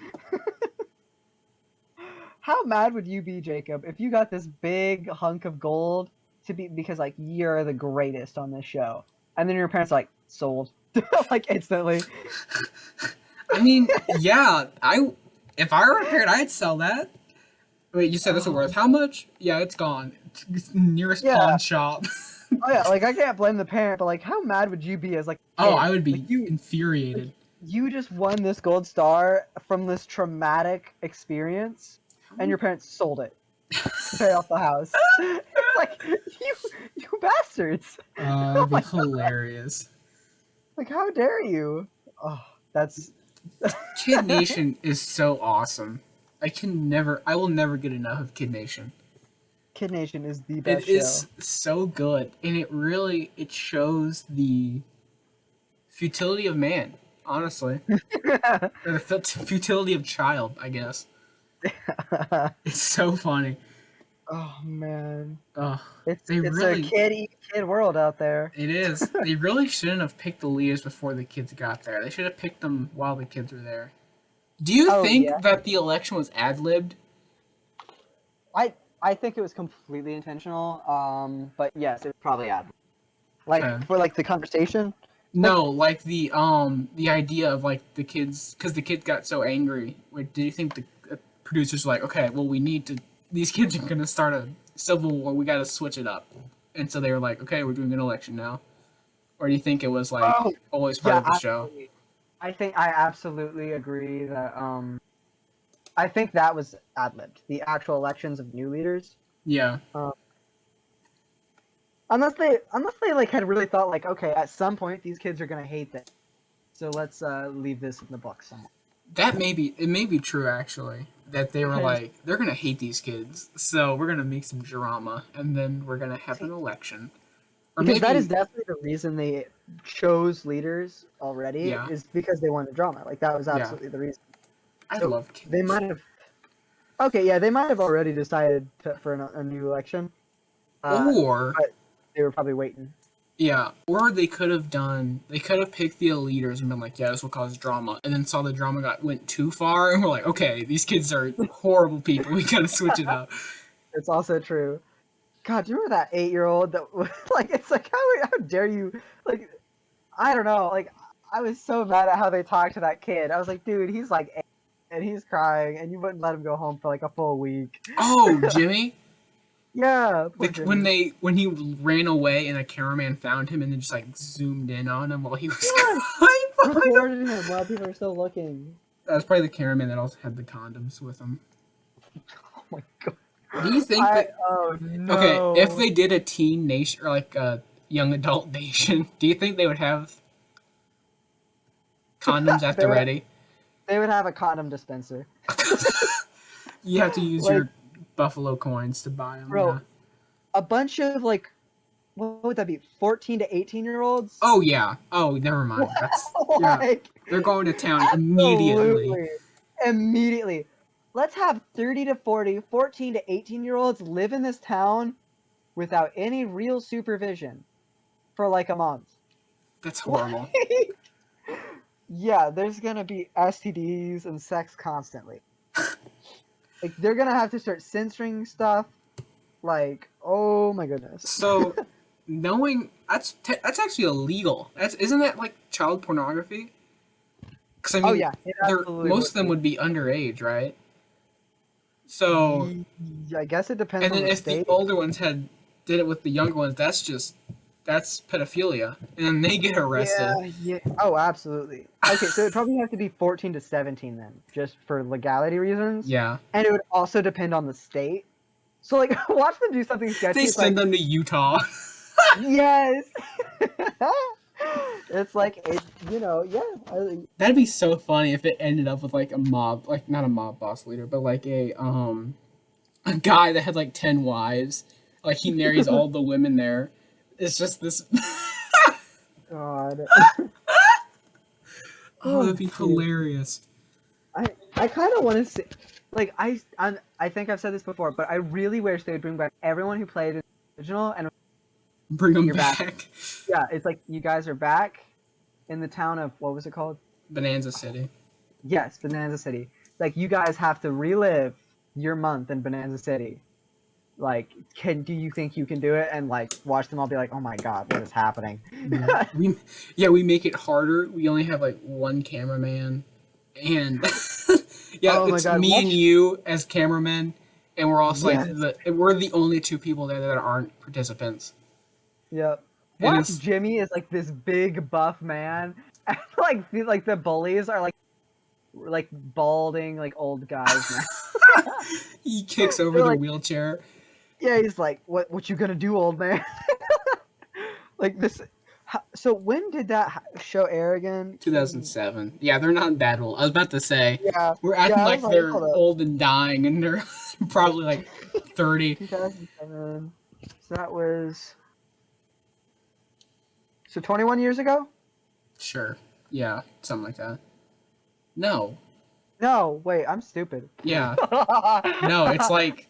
How mad would you be, Jacob, if you got this big hunk of gold to be because like you're the greatest on this show, and then your parents are like sold, like instantly. I mean, yeah, if I were a parent, I'd sell that. Wait, you said this is Oh worth how much? Yeah, it's gone. It's nearest yeah, pawn shop. oh yeah. Like I can't blame the parent, but like, how mad would you be as like a Oh, kid? I would Like be like infuriated. you just won this gold star from this traumatic experience, and your parents sold it to pay off the house. It's like you bastards. Oh That'd be my god! hilarious. Like how dare you? Oh, that's Kid Nation is so awesome. I will never get enough of Kid Nation. Kid Nation is the It best show. is so good, and it shows the futility of man, honestly, or the futility of child, I guess. It's so funny. Oh man, Oh, it's they it's a really, kid world out there. it is. They really shouldn't have picked the leaders before the kids got there. They should have picked them while the kids were there. Do you Oh yeah, think that the election was ad libbed? I I think it was completely intentional. But yes, it was probably ad. Like Okay. for like the conversation. Like No, like the idea of like the kids because the kids got so angry. Like, did you think the producers were like, okay, well we need to these kids are gonna start a civil war. We got to switch it up, and so they were like, okay, we're doing an election now. Or do you think it was like oh always part yeah, of the show? absolutely. I absolutely agree that I think that was ad libbed. The actual elections of new leaders. Yeah, Um, unless they like had really thought like, okay, at some point these kids are gonna hate this, so let's leave this in the book somewhere. it may be true actually that they were Because like they're gonna hate these kids, so we're gonna make some drama, and then we're gonna have an see, election, or because that is maybe definitely the reason they chose leaders already yeah, is because they wanted drama. Like that was yeah. absolutely the reason. I So love Kid they might Nation. have. Okay, yeah, they might have already decided for a new election, Or but they were probably waiting. yeah, or they could have picked the leaders and been like, yeah, this will cause drama, and then saw the drama went too far, and we're like, okay, these kids are horrible people. We gotta switch it up. It's also true. God, do you remember that 8-year-old that like it's like how dare you like I don't know like I was so mad at how they talked to that kid. I was like, dude, he's like 8 and he's crying, and you wouldn't let him go home for like a full week. Oh, Jimmy. Yeah, poor Jimmy. When he ran away and a cameraman found him and then just like zoomed in on him while he was Yes! crying. Recorded him while people are still looking. That was probably the cameraman that also had the condoms with him. Oh my god. Do you think that? Oh no. Okay, if they did a teen nation or like a young adult nation, do you think they would have condoms at the ready? They would have a condom dispenser. You have to use your buffalo coins to buy them. Bro, yeah. A bunch of like, what would that be? 14 to 18-year-olds? Oh yeah. Oh, never mind. That's they're going to town immediately. Immediately. Let's have 30 to 40, 14 to 18-year-olds live in this town without any real supervision for like a month. That's horrible. Yeah, there's gonna be STDs and sex constantly. Like, they're gonna have to start censoring stuff. Like, oh my goodness. So, knowing that's actually illegal. Isn't that like child pornography? Because I mean, oh yeah, most of them would be underage, right? So, I guess it depends. And then on the if state. the older ones did it with the younger ones, that's pedophilia, and then they get arrested. Yeah. Oh, absolutely. Okay, so it'd probably have to be 14 to 17 then, just for legality reasons. Yeah. And it would also depend on the state. So, like, watch them do something sketchy. They send them to Utah. Yes. It's like, yeah. That'd be so funny if it ended up with like a mob, like not a mob boss leader, but like a guy that had like 10 wives. Like he marries all the women there. It's just this. God. Oh, that'd be hilarious. I kind of want to see, like, I think I've said this before, but I really wish they would bring back everyone who played in the original and bring them back. Yeah, it's like you guys are back in the town of, what was it called? Bonanza City. Yes, Bonanza City. Like, you guys have to relive your month in Bonanza City. Like, do you think you can do it? And like, watch them all be like, "Oh my god, what is happening?" We make it harder. We only have like one cameraman, and it's me and you as cameramen, and we're also like we're the only two people there that aren't participants. Yep. Watch Jimmy is like this big buff man, and like the bullies are like balding like old guys now. He kicks over the wheelchair. Yeah, he's like, what you gonna do, old man? Like this. So when did that show air again? 2007. Yeah, they're not that old. I was about to say. Yeah. We're acting like they're old and dying, and they're probably like 30. 2007. So that was. So 21 years ago? Sure. Yeah, something like that. No, wait, I'm stupid. Yeah. No, it's like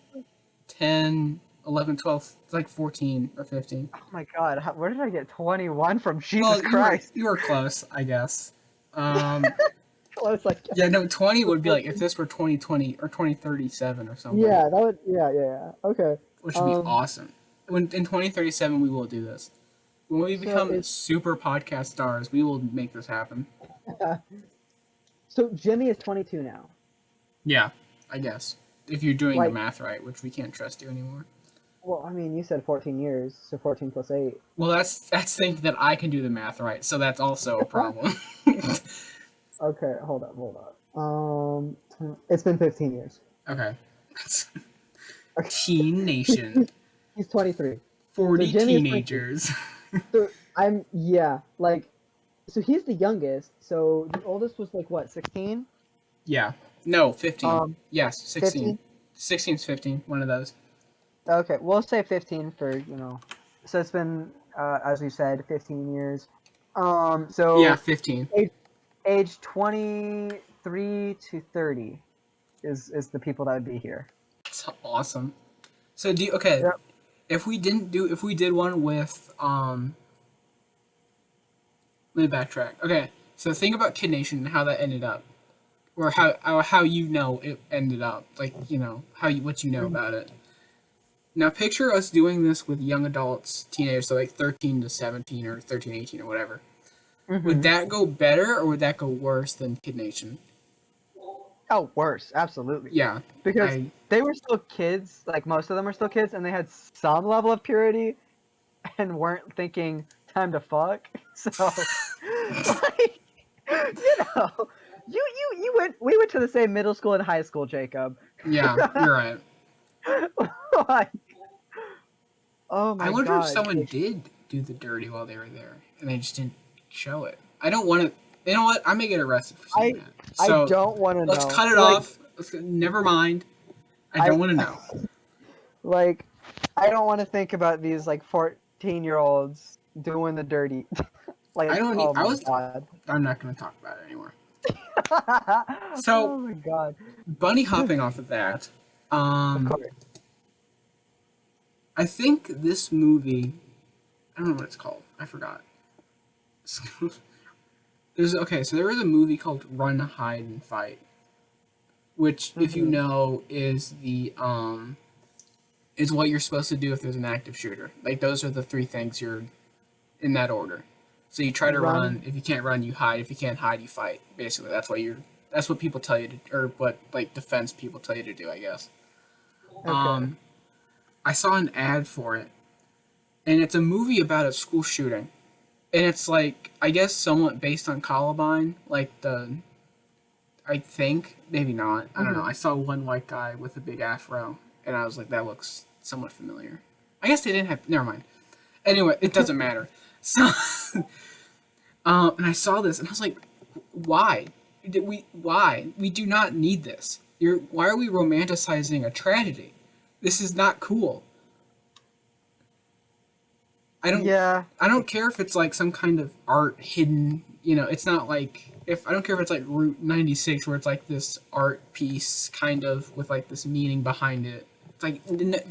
10, 11, 12, it's like 14 or 15. Oh my god, where did I get 21 from? Jesus Christ. You were close, I guess. Close, like. Yeah, no, 20 would be like if this were 2020 or 2037 or something. Yeah, that would, yeah. Okay. Which would be awesome. In 2037, we will do this. When we become super podcast stars, we will make this happen. So Jimmy is 22 now. Yeah, I guess. If you're doing the math right, which we can't trust you anymore. Well, I mean, you said 14 years, so 14 plus 8. Well, that's thinking that I can do the math right, so that's also a problem. Okay, hold up. It's been 15 years. Okay. Teen Nation. He's 23. 40 teenagers. So so he's the youngest, so the oldest was like what, 16? Yeah. No, 15. Yes, 16. 15? 16's 15, one of those. Okay, we'll say 15 for, so it's been, as we said, 15 years. So yeah, 15. Age 23 to 30 is the people that would be here. That's awesome. So if we did one with let me backtrack. Okay, so think about Kid Nation and how that ended up, or how it ended up, like what you know about it. Now picture us doing this with young adults, teenagers, so like 13 to 17 or 13, 18 or whatever. would that go better or would that go worse than Kid Nation? Oh, worse, absolutely. Yeah, Because they were still kids, like most of them were still kids, and they had some level of purity and weren't thinking time to fuck. So, like, we went to the same middle school and high school, Jacob. yeah, you're right. Like, oh my I wonder if god. someone did do the dirty while they were there and they just didn't show it. I don't want to. You know what? I may get arrested for saying that. So I don't want to know. let's cut it off. Never mind. I don't want to know. Like, I don't want to think about these like 14-year-olds doing the dirty. Like, I don't. oh my god. I'm not going to talk about it anymore. So, oh my god. bunny hopping off of that. Of course. I think this movie. I don't know what it's called. I forgot. So there is a movie called Run, Hide, and Fight, which, if you know, is is what you're supposed to do if there's an active shooter. Like, those are the three things you're in that order. So you try to run. If you can't run, you hide. If you can't hide, you fight. Basically, that's what people tell you to, or what like defense people tell you to do, I guess. Okay. I saw an ad for it, and it's a movie about a school shooting, and it's like, I guess, somewhat based on Columbine, I think, maybe not. I don't know. I saw one white guy with a big afro, and I was like, that looks somewhat familiar. I guess they didn't have. Never mind. Anyway, it doesn't matter. So, and I saw this, and I was like, why? Why? We do not need this. Why are we romanticizing a tragedy? This is not cool. I don't care if it's like some kind of art hidden. It's not like I don't care if it's like Route 96 where it's like this art piece kind of with like this meaning behind it. It's like,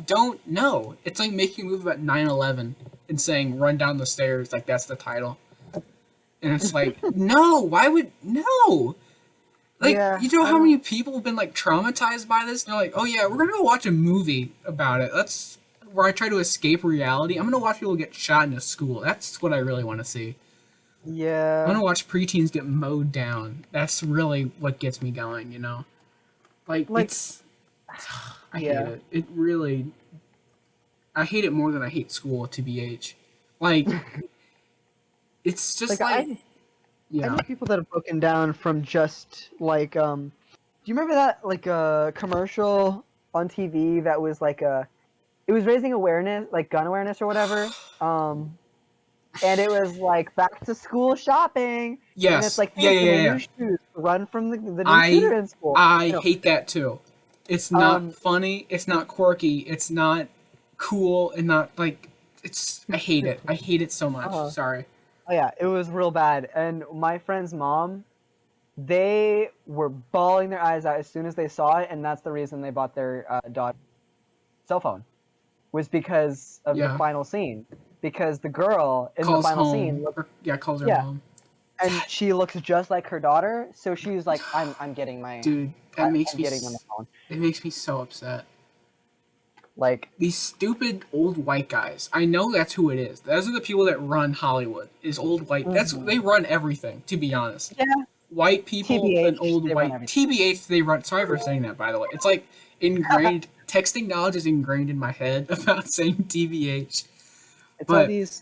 don't know. It's like making a movie about 9/11 and saying run down the stairs, like that's the title. And it's like, no, why would no? Like, how many people have been like traumatized by this? And they're like, oh yeah, we're gonna go watch a movie about it. That's where I try to escape reality. I'm gonna watch people get shot in a school. That's what I really want to see. Yeah. I want to watch preteens get mowed down. That's really what gets me going, Like it's I hate it. It really I hate it more than I hate school, TBH. Like it's just I know people that have broken down from just like do you remember that like commercial on TV that was like it was raising awareness, like gun awareness or whatever. And it was like back to school shopping. Yes. And it's like, new shoes, run from the new shooter in school. I hate that too. It's not funny. It's not quirky. It's not cool, and not like I hate it. I hate it so much. Sorry. Oh yeah, it was real bad. And my friend's mom, they were bawling their eyes out as soon as they saw it, and that's the reason they bought their daughter cell phone, was because of the final scene. Because the girl in the final scene calls her home. And she looks just like her daughter, so she's like, I'm getting my dude. That makes me it makes me so upset. Like, these stupid old white guys. I know that's who it is. Those are the people that run Hollywood. Is old white. They run everything. To be honest. Yeah. White people TBH, and old white. TBH, they run. Sorry for saying that, by the way. It's like ingrained. Texting knowledge is ingrained in my head about saying TBH. It's all these,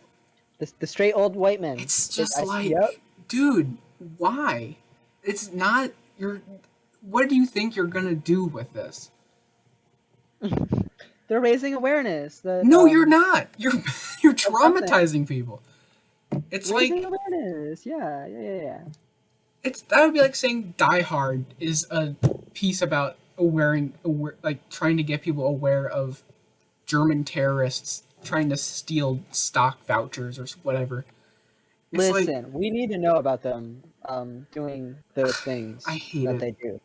the straight old white men. It's just dude, why? It's not your. What do you think you're gonna do with this? They're raising awareness. No, you're not. You're traumatizing people. It's raising like awareness. Yeah. That would be like saying Die Hard is a piece about like trying to get people aware of German terrorists trying to steal stock vouchers or whatever. Listen, we need to know about them doing those things I hate that it. they do.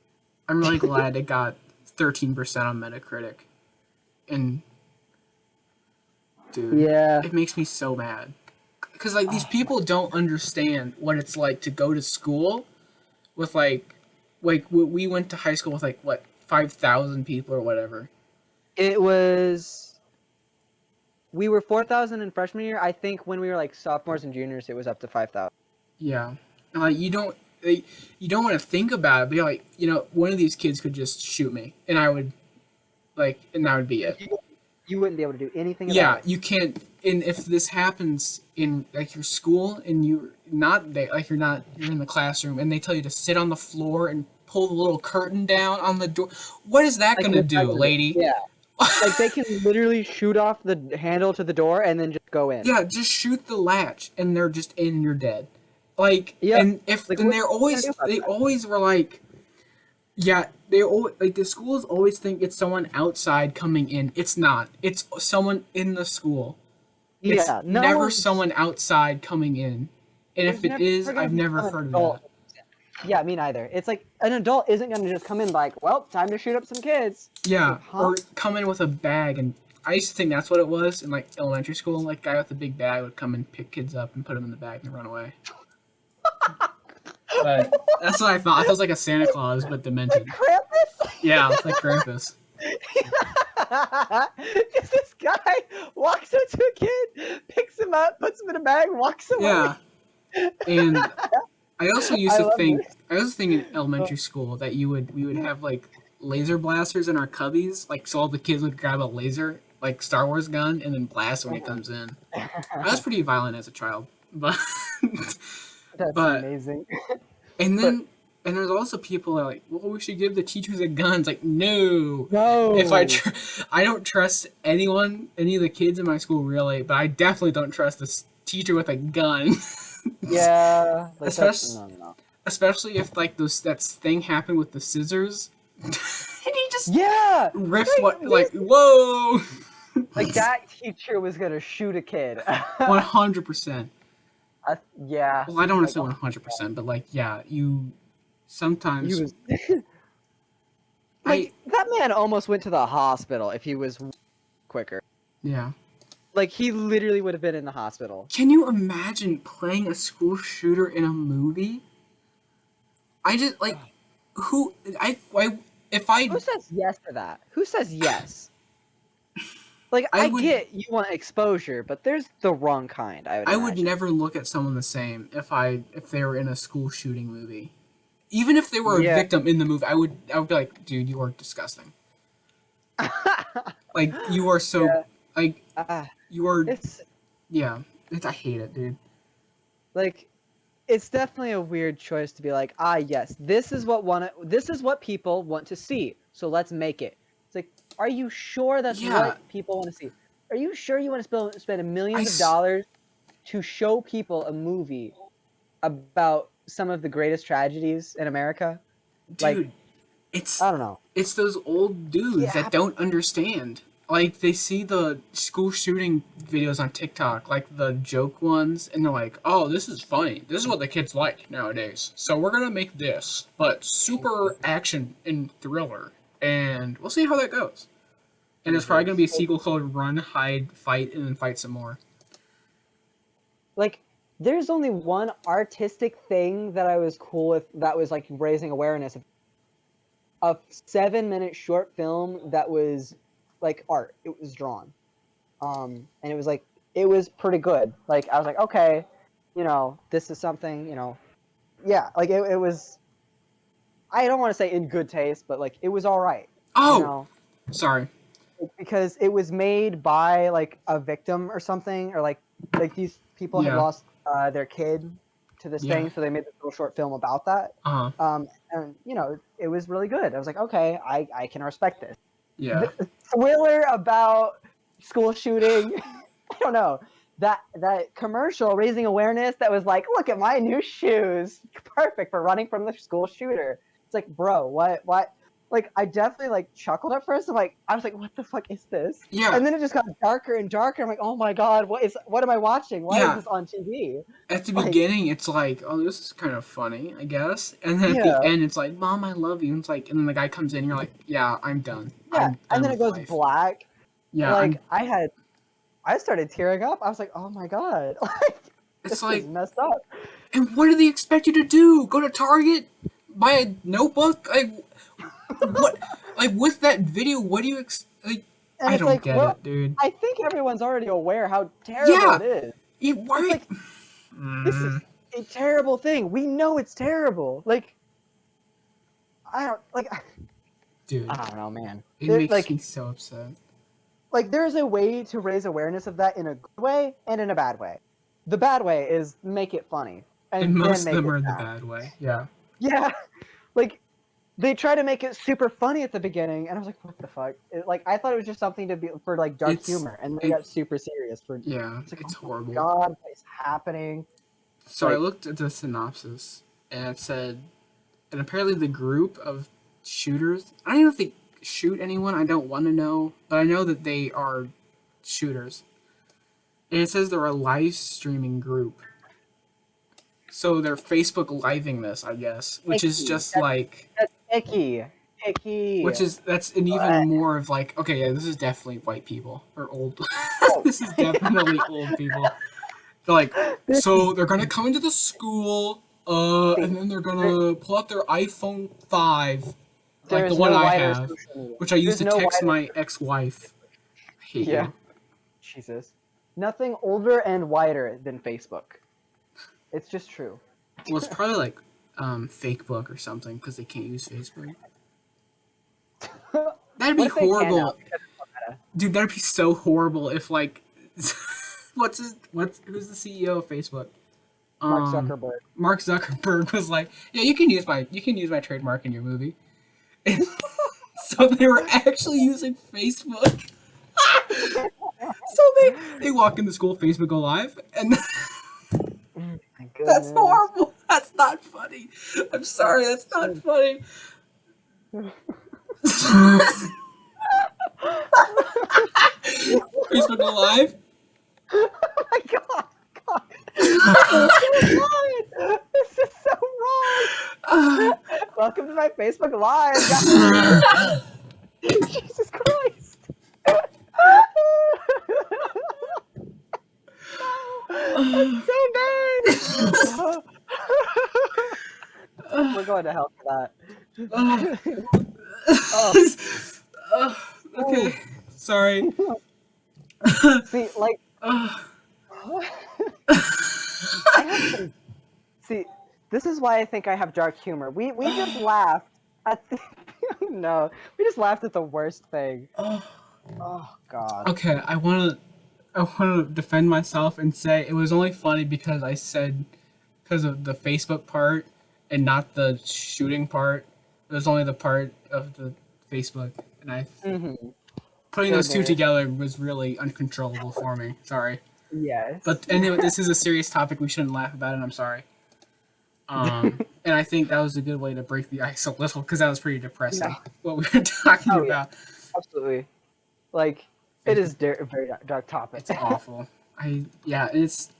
I'm really glad it got 13% on Metacritic. And dude, it makes me so mad. Because like these people don't understand what it's like to go to school with like we went to high school with like what 5,000 people or whatever. We were 4,000 in freshman year. I think when we were like sophomores and juniors, it was up to 5,000. Yeah. Like you don't want to think about it, but you're like, one of these kids could just shoot me, and I would and that would be it. You wouldn't be able to do anything about Yeah, it. you can't. And if this happens in like your school, and you're not there, like you're in the classroom, and they tell you to sit on the floor and pull the little curtain down on the door, what is that Like gonna the do, president. lady? Yeah. Like they can literally shoot off the handle to the door and then just go in. Yeah, just shoot the latch, and they're just in. You're dead. Like, Yep. and if Like then what are you gonna do about they that? always were like, yeah, they always like the schools always think it's someone outside coming in. It's not. It's someone in the school. It's Yeah. No never one's. someone outside coming in. And if There's it never is, gonna I've be never some heard of adult. that. Yeah, me neither. It's like an adult isn't gonna just come in like, well, time to shoot up some kids. It's Yeah, like, huh? or come in with a bag, and I used to think that's what it was in like elementary school. Like guy with a big bag would come and pick kids up and put them in the bag and run away. But that's what I thought. I thought it was like a Santa Claus but Like demented. Krampus. Yeah, it's like Krampus. Just this guy walks up to a kid, picks him up, puts him in a bag, walks away. Yeah, and I also used I to love think this. in elementary school that we would have like laser blasters in our cubbies, like so all the kids would grab a laser like Star Wars gun and then blast when he comes in. I was pretty violent as a child, but That's but amazing. and But then and there's also people that are like, well, we should give the teachers the guns. Like, no, no. if I don't trust anyone, any of the kids in my school really, but I definitely don't trust this teacher with a gun. Yeah, like that's especially no. especially if like that thing happened with the scissors, and he just Yeah, rips like, whoa, like that teacher was gonna shoot a kid. 100%. Yeah. Well, I don't want to Like say 100%, but like yeah, you sometimes he was like that man almost went to the hospital if he was quicker. yeah. Like he literally would have been in the hospital. Can you imagine playing a school shooter in a movie? I just like who I if I Who says yes to that? Who says yes? Like I I would get you want exposure, but there's the wrong kind. I would I would imagine. never look at someone the same if they were in a school shooting movie. Even if they were a Yeah. victim in the movie, I would be like, dude, you are disgusting. Like you are so Yeah. like you are It's yeah. I hate it, dude. like it's definitely a weird choice to be like, yes, this is what people want to see. So let's make it. It's like, are you sure that's Yeah. what people want to see? Are you sure you want to spend millions I of dollars to show people a movie about some of the greatest tragedies in America? Dude, Like, it's I don't know. it's those old dudes Yeah. that don't understand. Like they see the school shooting videos on TikTok, like the joke ones, and they're like, "Oh, this is funny. This is what the kids like nowadays. So we're gonna make this, but super action and thriller, and we'll see how that goes." And there's probably gonna be a sequel called Run, Hide, Fight, and then fight some more. Like, there's only one artistic thing that I was cool with that was like raising awareness of a 7-minute short film that was like art. It was drawn. And it was like it was pretty good. Like I was like, okay, this is something, yeah, like it was I don't want to say in good taste, but like it was all right. Oh, sorry. Because it was made by like a victim or something, or like these people had lost their kid to this thing, so they made this little short film about that. And it was really good. I was like, okay, I can respect this. Yeah. The thriller about school shooting. I don't know. That commercial raising awareness that was like, look at my new shoes, perfect for running from the school shooter. It's like, bro, what? Like, I definitely like chuckled at first. I was like, what the fuck is this? Yeah. And then it just got darker and darker. I'm like, oh my god, what am I watching? Why is this on TV? At the beginning, it's like, oh, this is kind of funny, I guess. And then at the end, it's like, Mom, I love you. And it's like, and then the guy comes in, and you're like, yeah, I'm done. Yeah, and then it goes black. Yeah. Like, I started tearing up. I was like, oh my god. It's this like is messed up. And what do they expect you to do? Go to Target? Buy a notebook? Like, what? Like, with that video, what do you like? I don't get it, dude. I think everyone's already aware how terrible it is. Why? a terrible thing. We know it's terrible. Like, I don't like. Dude, I don't know, man. it makes me so upset. Like, there's a way to raise awareness of that in a good way and in a bad way. The bad way is make it funny, And most of them are in the bad way. Yeah. Yeah, like they try to make it super funny at the beginning, and I was like, "What the fuck?" Like, I thought it was just something to be for like dark humor, and they got super serious for. Yeah, It's like, it's oh horrible. God, what is happening? So I looked at the synopsis, and it said, and apparently the group of shooters. I don't know if they shoot anyone. I don't want to know, but I know that they are shooters. And it says they're a live streaming group. So they're Facebook living this, I guess, which is just like that's icky. Which is that's an even more of like, okay, yeah, this is definitely white people or old. This is definitely old people. They're like, so they're gonna come into the school, and then they're gonna pull out their iPhone 5, like the one I have, which I use to text my ex-wife. I hate you. Jesus. Nothing older and whiter than Facebook. It's just true. Well, it's probably like fake book or something because they can't use Facebook. That'd be horrible, dude. That'd be so horrible if like, who's the CEO of Facebook? Mark Zuckerberg. Mark Zuckerberg was like, yeah, you can use my trademark in your movie. And so they were actually using Facebook. So they walk into school, Facebook go live, and that's horrible. That's not funny. I'm sorry, that's not funny. Facebook go live. Oh my God. This is so wrong. Welcome to my Facebook Live, guys. Jesus Christ. That's so bad. We're going to hell for that. Okay. Sorry. See, like, see, this is why I think I have dark humor. We just laughed at the no, we just laughed at the worst thing. Oh God. Okay, I want to defend myself and say it was only funny because I said because of the Facebook part and not the shooting part. It was only the part of the Facebook, and putting those two together was really uncontrollable for me. Sorry. Yes. But anyway, this is a serious topic. We shouldn't laugh about it. I'm sorry. And I think that was a good way to break the ice a little because that was pretty depressing. What we were talking about. Yeah. Absolutely. Like, it is a very dark topic. It's awful. It's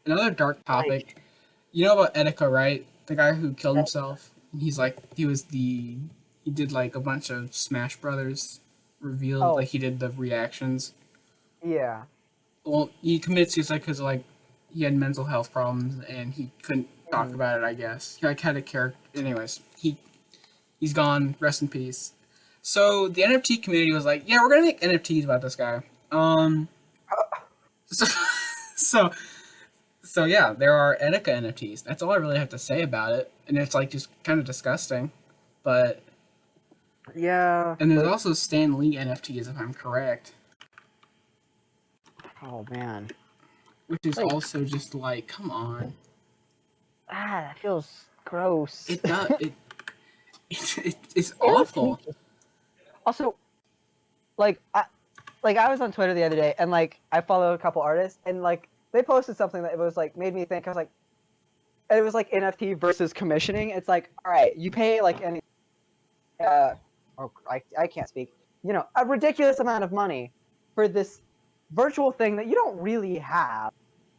another dark topic. You know about Etika, right? The guy who killed himself. He did like a bunch of Smash Brothers revealed, like he did the reactions. Yeah. Well, he committed suicide because like he had mental health problems and he couldn't talk about it. I guess he like had a character. Anyways, he's gone. Rest in peace. So the NFT community was like, yeah, we're gonna make NFTs about this guy. So yeah, there are Etika NFTs. That's all I really have to say about it, and it's like just kind of disgusting, but yeah. And there's also Stan Lee NFTs, if I'm correct. Oh man. Which is also just like, come on. That feels gross. It does. It's awful. Also, I was on Twitter the other day, and like I follow a couple artists, and like they posted something that it was like made me think. I was like, and it was like NFT versus commissioning. It's like, all right, you pay like any, I can't speak. You know, a ridiculous amount of money for this virtual thing that you don't really have,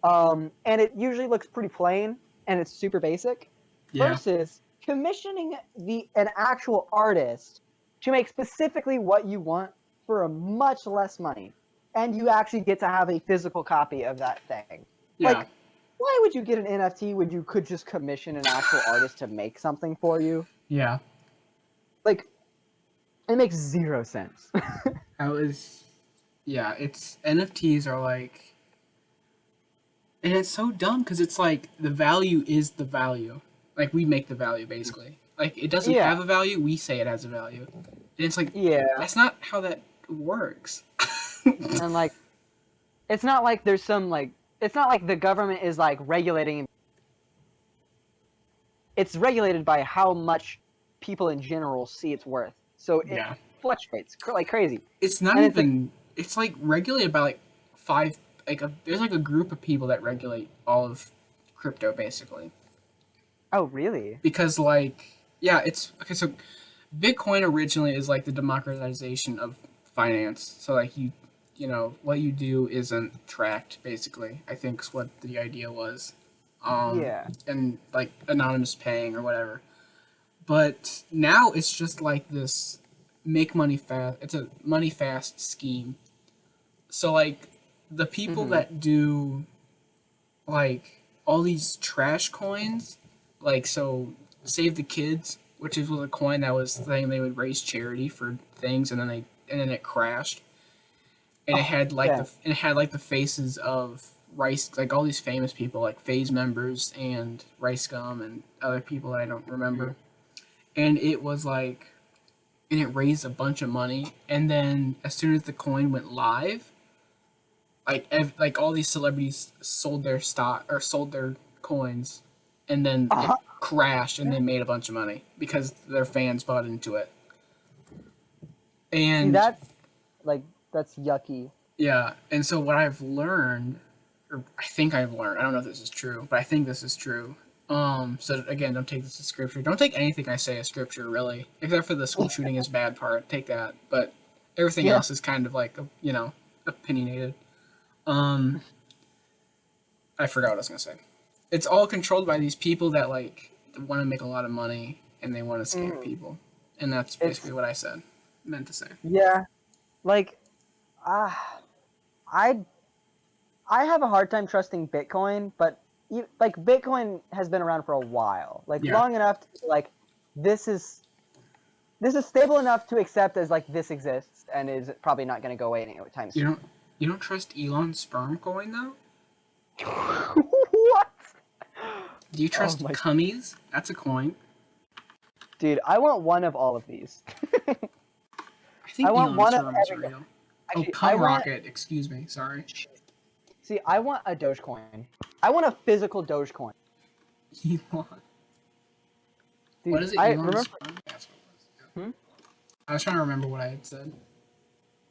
and it usually looks pretty plain and it's super basic. Yeah. Versus commissioning an actual artist to make specifically what you want for a much less money, and you actually get to have a physical copy of that thing. Yeah. Like, why would you get an NFT when you could just commission an actual artist to make something for you? Yeah. Like, it makes zero sense. It's NFTs are like, And it's so dumb because it's like the value is the value. Like we make the value basically. Like it doesn't Yeah. have a value, we say it has a value. And it's like Yeah. that's not how that works. And like, it's not like there's some like, it's not like the government is like regulating. It's regulated by how much people in general see it's worth. So it Yeah. fluctuates like crazy. It's not And even. It's like regulated by like five. There's like a group of people that regulate all of crypto basically. Oh really? Because like yeah, it's okay. So Bitcoin originally is like the democratization of finance. So like you know what you do isn't tracked basically. I think is what the idea was. Yeah. And like anonymous paying or whatever. But now it's just like this make money fast. It's a money fast scheme. So like the people that do like all these trash coins, like so Save the Kids, which was a coin that was saying they would raise charity for things, and then it crashed, and it had like the faces of Rice, like all these famous people like Phase members and Rice Gum and other people that I don't remember, and it was like, and it raised a bunch of money, and then as soon as the coin went live, like all these celebrities sold their stock or sold their coins, and then it crashed, and they made a bunch of money because their fans bought into it. And see, that's yucky. yeah, and so what I've learned, or I think I've learned, I don't know if this is true, but I think this is true. So again, don't take this as scripture. Don't take anything I say as scripture, really, except for the school shooting is bad part. Take that, but everything else is kind of like opinionated. I forgot what I was gonna say. It's all controlled by these people that like want to make a lot of money and they want to scam people, and that's basically what I meant to say. Yeah, like, I have a hard time trusting Bitcoin, but like Bitcoin has been around for a while, like long enough to, like this is stable enough to accept as like this exists and is probably not going to go away anytime soon. You don't trust Elon's sperm coin though? What? Do you trust Cummies? That's a coin. Dude, I want one of all of these. I think want one of every. Real. Actually, Cum Rocket. Excuse me. Sorry. See, I want a Dogecoin. I want a physical Dogecoin. Elon. Dude, what is it? Elon's sperm? That's what it was. I was trying to remember what I had said.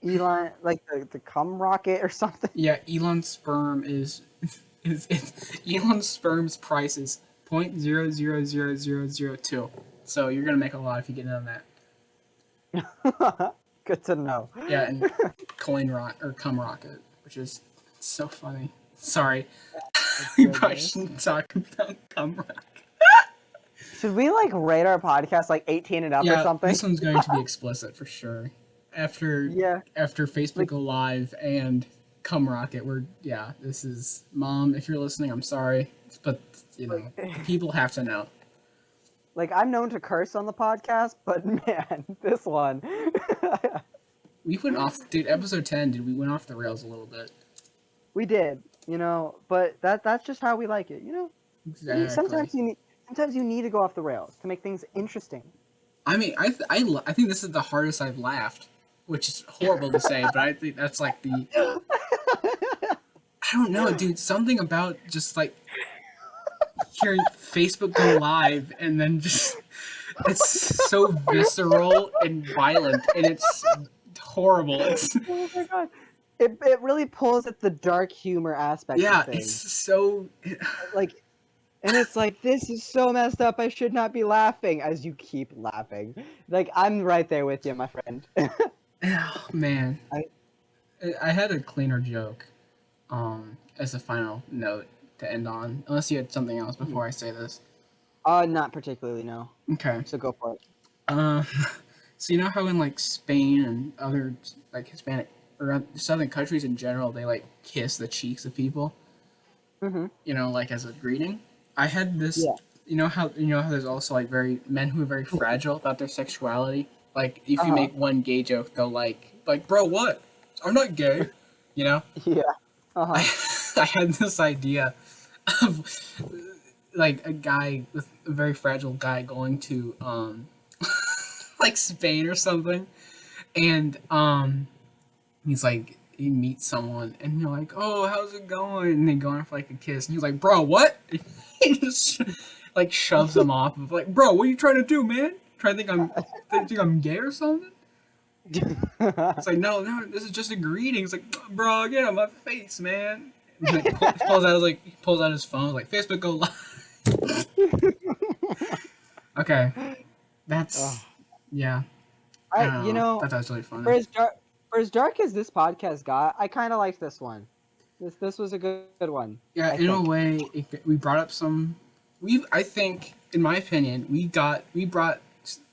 Elon, like the cum rocket or something. Yeah, Elon's sperm is Elon's sperm's price is 0.000002. So you're gonna make a lot if you get in on that. Good to know. Yeah, and cum rocket, which is so funny. Sorry, we probably shouldn't talk about cum rocket. Should we like rate our podcast like 18 and up or something? This one's going to be explicit for sure. After Facebook Go Live and Cum Rocket, this is Mom. If you're listening, I'm sorry, but people have to know. Like I'm known to curse on the podcast, but man, this one. We went off, dude. Episode 10, we went off the rails a little bit. We did, but that's just how we like it, Exactly. Sometimes you need to go off the rails to make things interesting. I mean, I think this is the hardest I've laughed, which is horrible to say, but I think that's like the. I don't know, dude. Something about just like hearing Facebook go live and then just it's so visceral and violent, and it's horrible. Oh my god. It really pulls at the dark humor aspect of things. It's so like, and it's like, this is so messed up, I should not be laughing, as you keep laughing. Like, I'm right there with you, my friend. Oh man, I had a cleaner joke as a final note to end on, unless you had something else before I say this. Not particularly, no. Okay, so go for it. So you know how in like Spain and other like Hispanic or southern countries in general, they like kiss the cheeks of people, like as a greeting. I had this, you know how there's also like men who are very fragile about their sexuality. Like if you make one gay joke, they'll like, bro, what? I'm not gay, Yeah. I had this idea of like a guy with a very fragile guy going to like Spain or something, and he's like he meets someone and you're like, oh, how's it going? And they go on for like a kiss, and he's like, bro, what? He just like shoves him off of like, bro, what are you trying to do, man? Trying to think I'm gay or something? It's like, no, this is just a greeting. It's like, bro, get on my face, man. And he pulls out his phone, like, Facebook go live. Okay, that's yeah. That's actually funny. For as dark as this podcast got, I kind of liked this one. This was a good one. Yeah, in a way, we brought up some. I think, in my opinion, we brought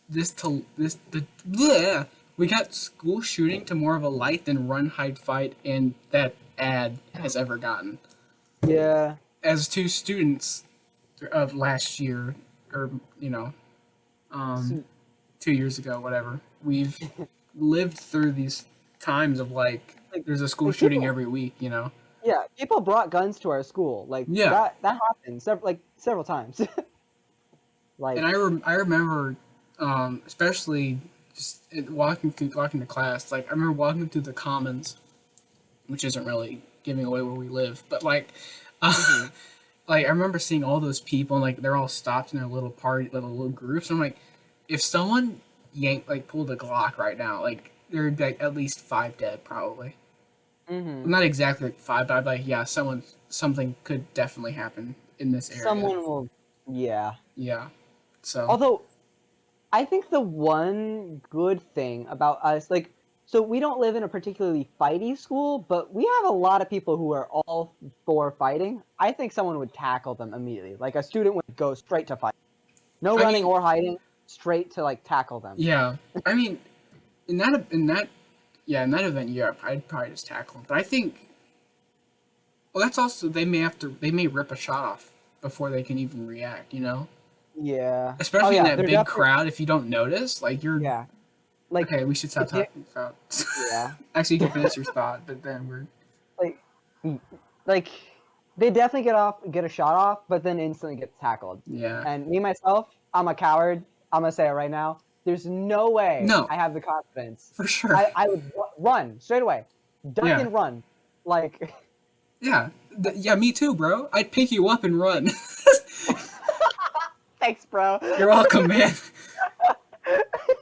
this to this the. Bleh, we got school shooting to more of a light than Run, Hide, Fight and that ad has ever gotten. Yeah. As two students of last year, or 2 years ago, whatever, we've lived through these times of like there's a school shooting every week, Yeah, people brought guns to our school. Like that happened several times. And I remember, especially just walking to class. Like I remember walking through the commons, which isn't really giving away where we live, but like, like I remember seeing all those people and like they're all stopped in their little little groups. And I'm like, if someone pulled a Glock right now, like there'd be like at least 5 dead probably. Mm-hmm. Not exactly like 5, but I'd be like, yeah, something could definitely happen in this area. Someone will, yeah. Yeah. So. Although, I think the one good thing about us, like, so we don't live in a particularly fighty school, but we have a lot of people who are all for fighting. I think someone would tackle them immediately. Like a student would go straight to fight. No running or hiding, straight to like tackle them. Yeah. I mean, in that event, yeah, I'd probably just tackle them. But I think, well, that's also they may rip a shot off before they can even react. Yeah. Especially in that big crowd, if you don't notice, like you're. Yeah. Like, okay, we should stop talking about. Yeah. Actually, you can finish your thought, but then we're. Like, they definitely get a shot off, but then instantly get tackled. Yeah. And me myself, I'm a coward. I'm gonna say it right now. There's no way I have the confidence. For sure. I would run straight away, duck and run, like. Yeah. Yeah, me too, bro. I'd pick you up and run. Thanks, bro. You're welcome, man.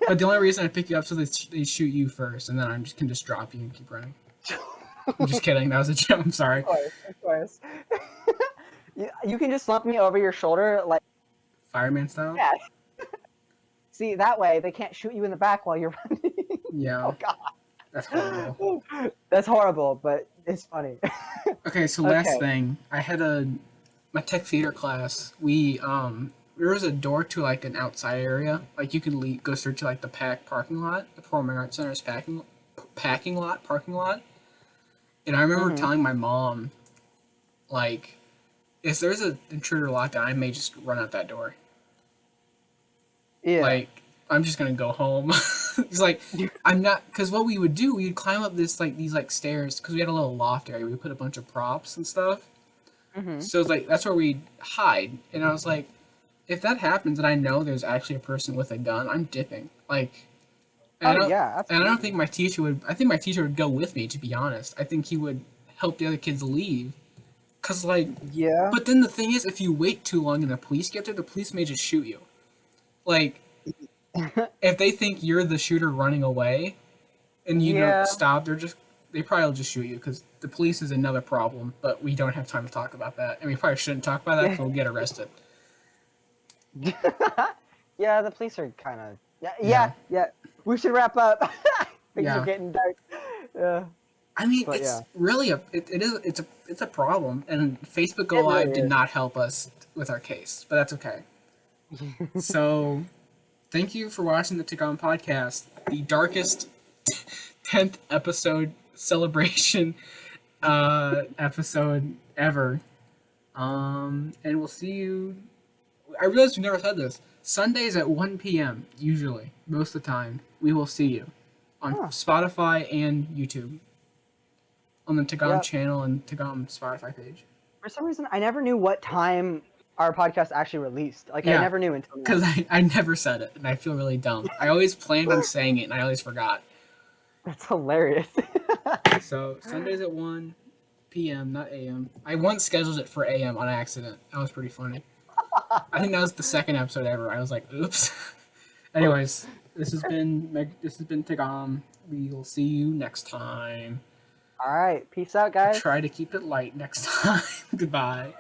But the only reason I pick you up so they shoot you first, and then I can just drop you and keep running. I'm just kidding. That was a joke. I'm sorry. Of course. You can just slump me over your shoulder like fireman style. Yeah. See, that way they can't shoot you in the back while you're running. Yeah. Oh God. That's horrible. That's horrible, but it's funny. Okay, so last thing, I had my tech theater class. We there was a door to like an outside area, like you could go straight to like the parking lot, the Performing Arts Center's parking lot. And I remember telling my mom, like, if there's an intruder lockdown, I may just run out that door. Yeah. Like, I'm just gonna go home. It's like, I'm not, because what we would do, we'd climb up these stairs, because we had a little loft area. We put a bunch of props and stuff. Mm-hmm. So it's like, that's where we'd hide. And I was like, if that happens and I know there's actually a person with a gun, I'm dipping. Like, and I don't think my teacher would, I think my teacher would go with me, to be honest. I think he would help the other kids leave. Because, like, yeah. But then the thing is, if you wait too long and the police get there, the police may just shoot you. Like, if they think you're the shooter running away and you don't stop, they probably will just shoot you, because the police is another problem, but we don't have time to talk about that. And we probably shouldn't talk about that because we'll get arrested. Yeah, the police are kind of... Yeah. We should wrap up. Things are getting dark. Yeah. I mean, it's really it's a problem, and Facebook Go Live did not help us with our case, but that's okay. So, thank you for watching the TGOM podcast, the darkest 10th episode celebration episode ever. And we'll see you. I realized we never said this. Sundays at 1 p.m. usually, most of the time, we will see you on Spotify and YouTube. On the TGOM channel and TGOM Spotify page. For some reason, I never knew what time our podcast actually released. Like, Yeah, I never knew until now. because I never said it, and I feel really dumb. I always planned on saying it, and I always forgot. That's hilarious. So Sundays at 1 p.m., not a.m. I once scheduled it for a.m. on accident. That was pretty funny. I think that was the second episode ever. I was like, oops. Anyways, this has been TGOM. We will see you next time. All right, peace out, guys. Try to keep it light next time. Goodbye.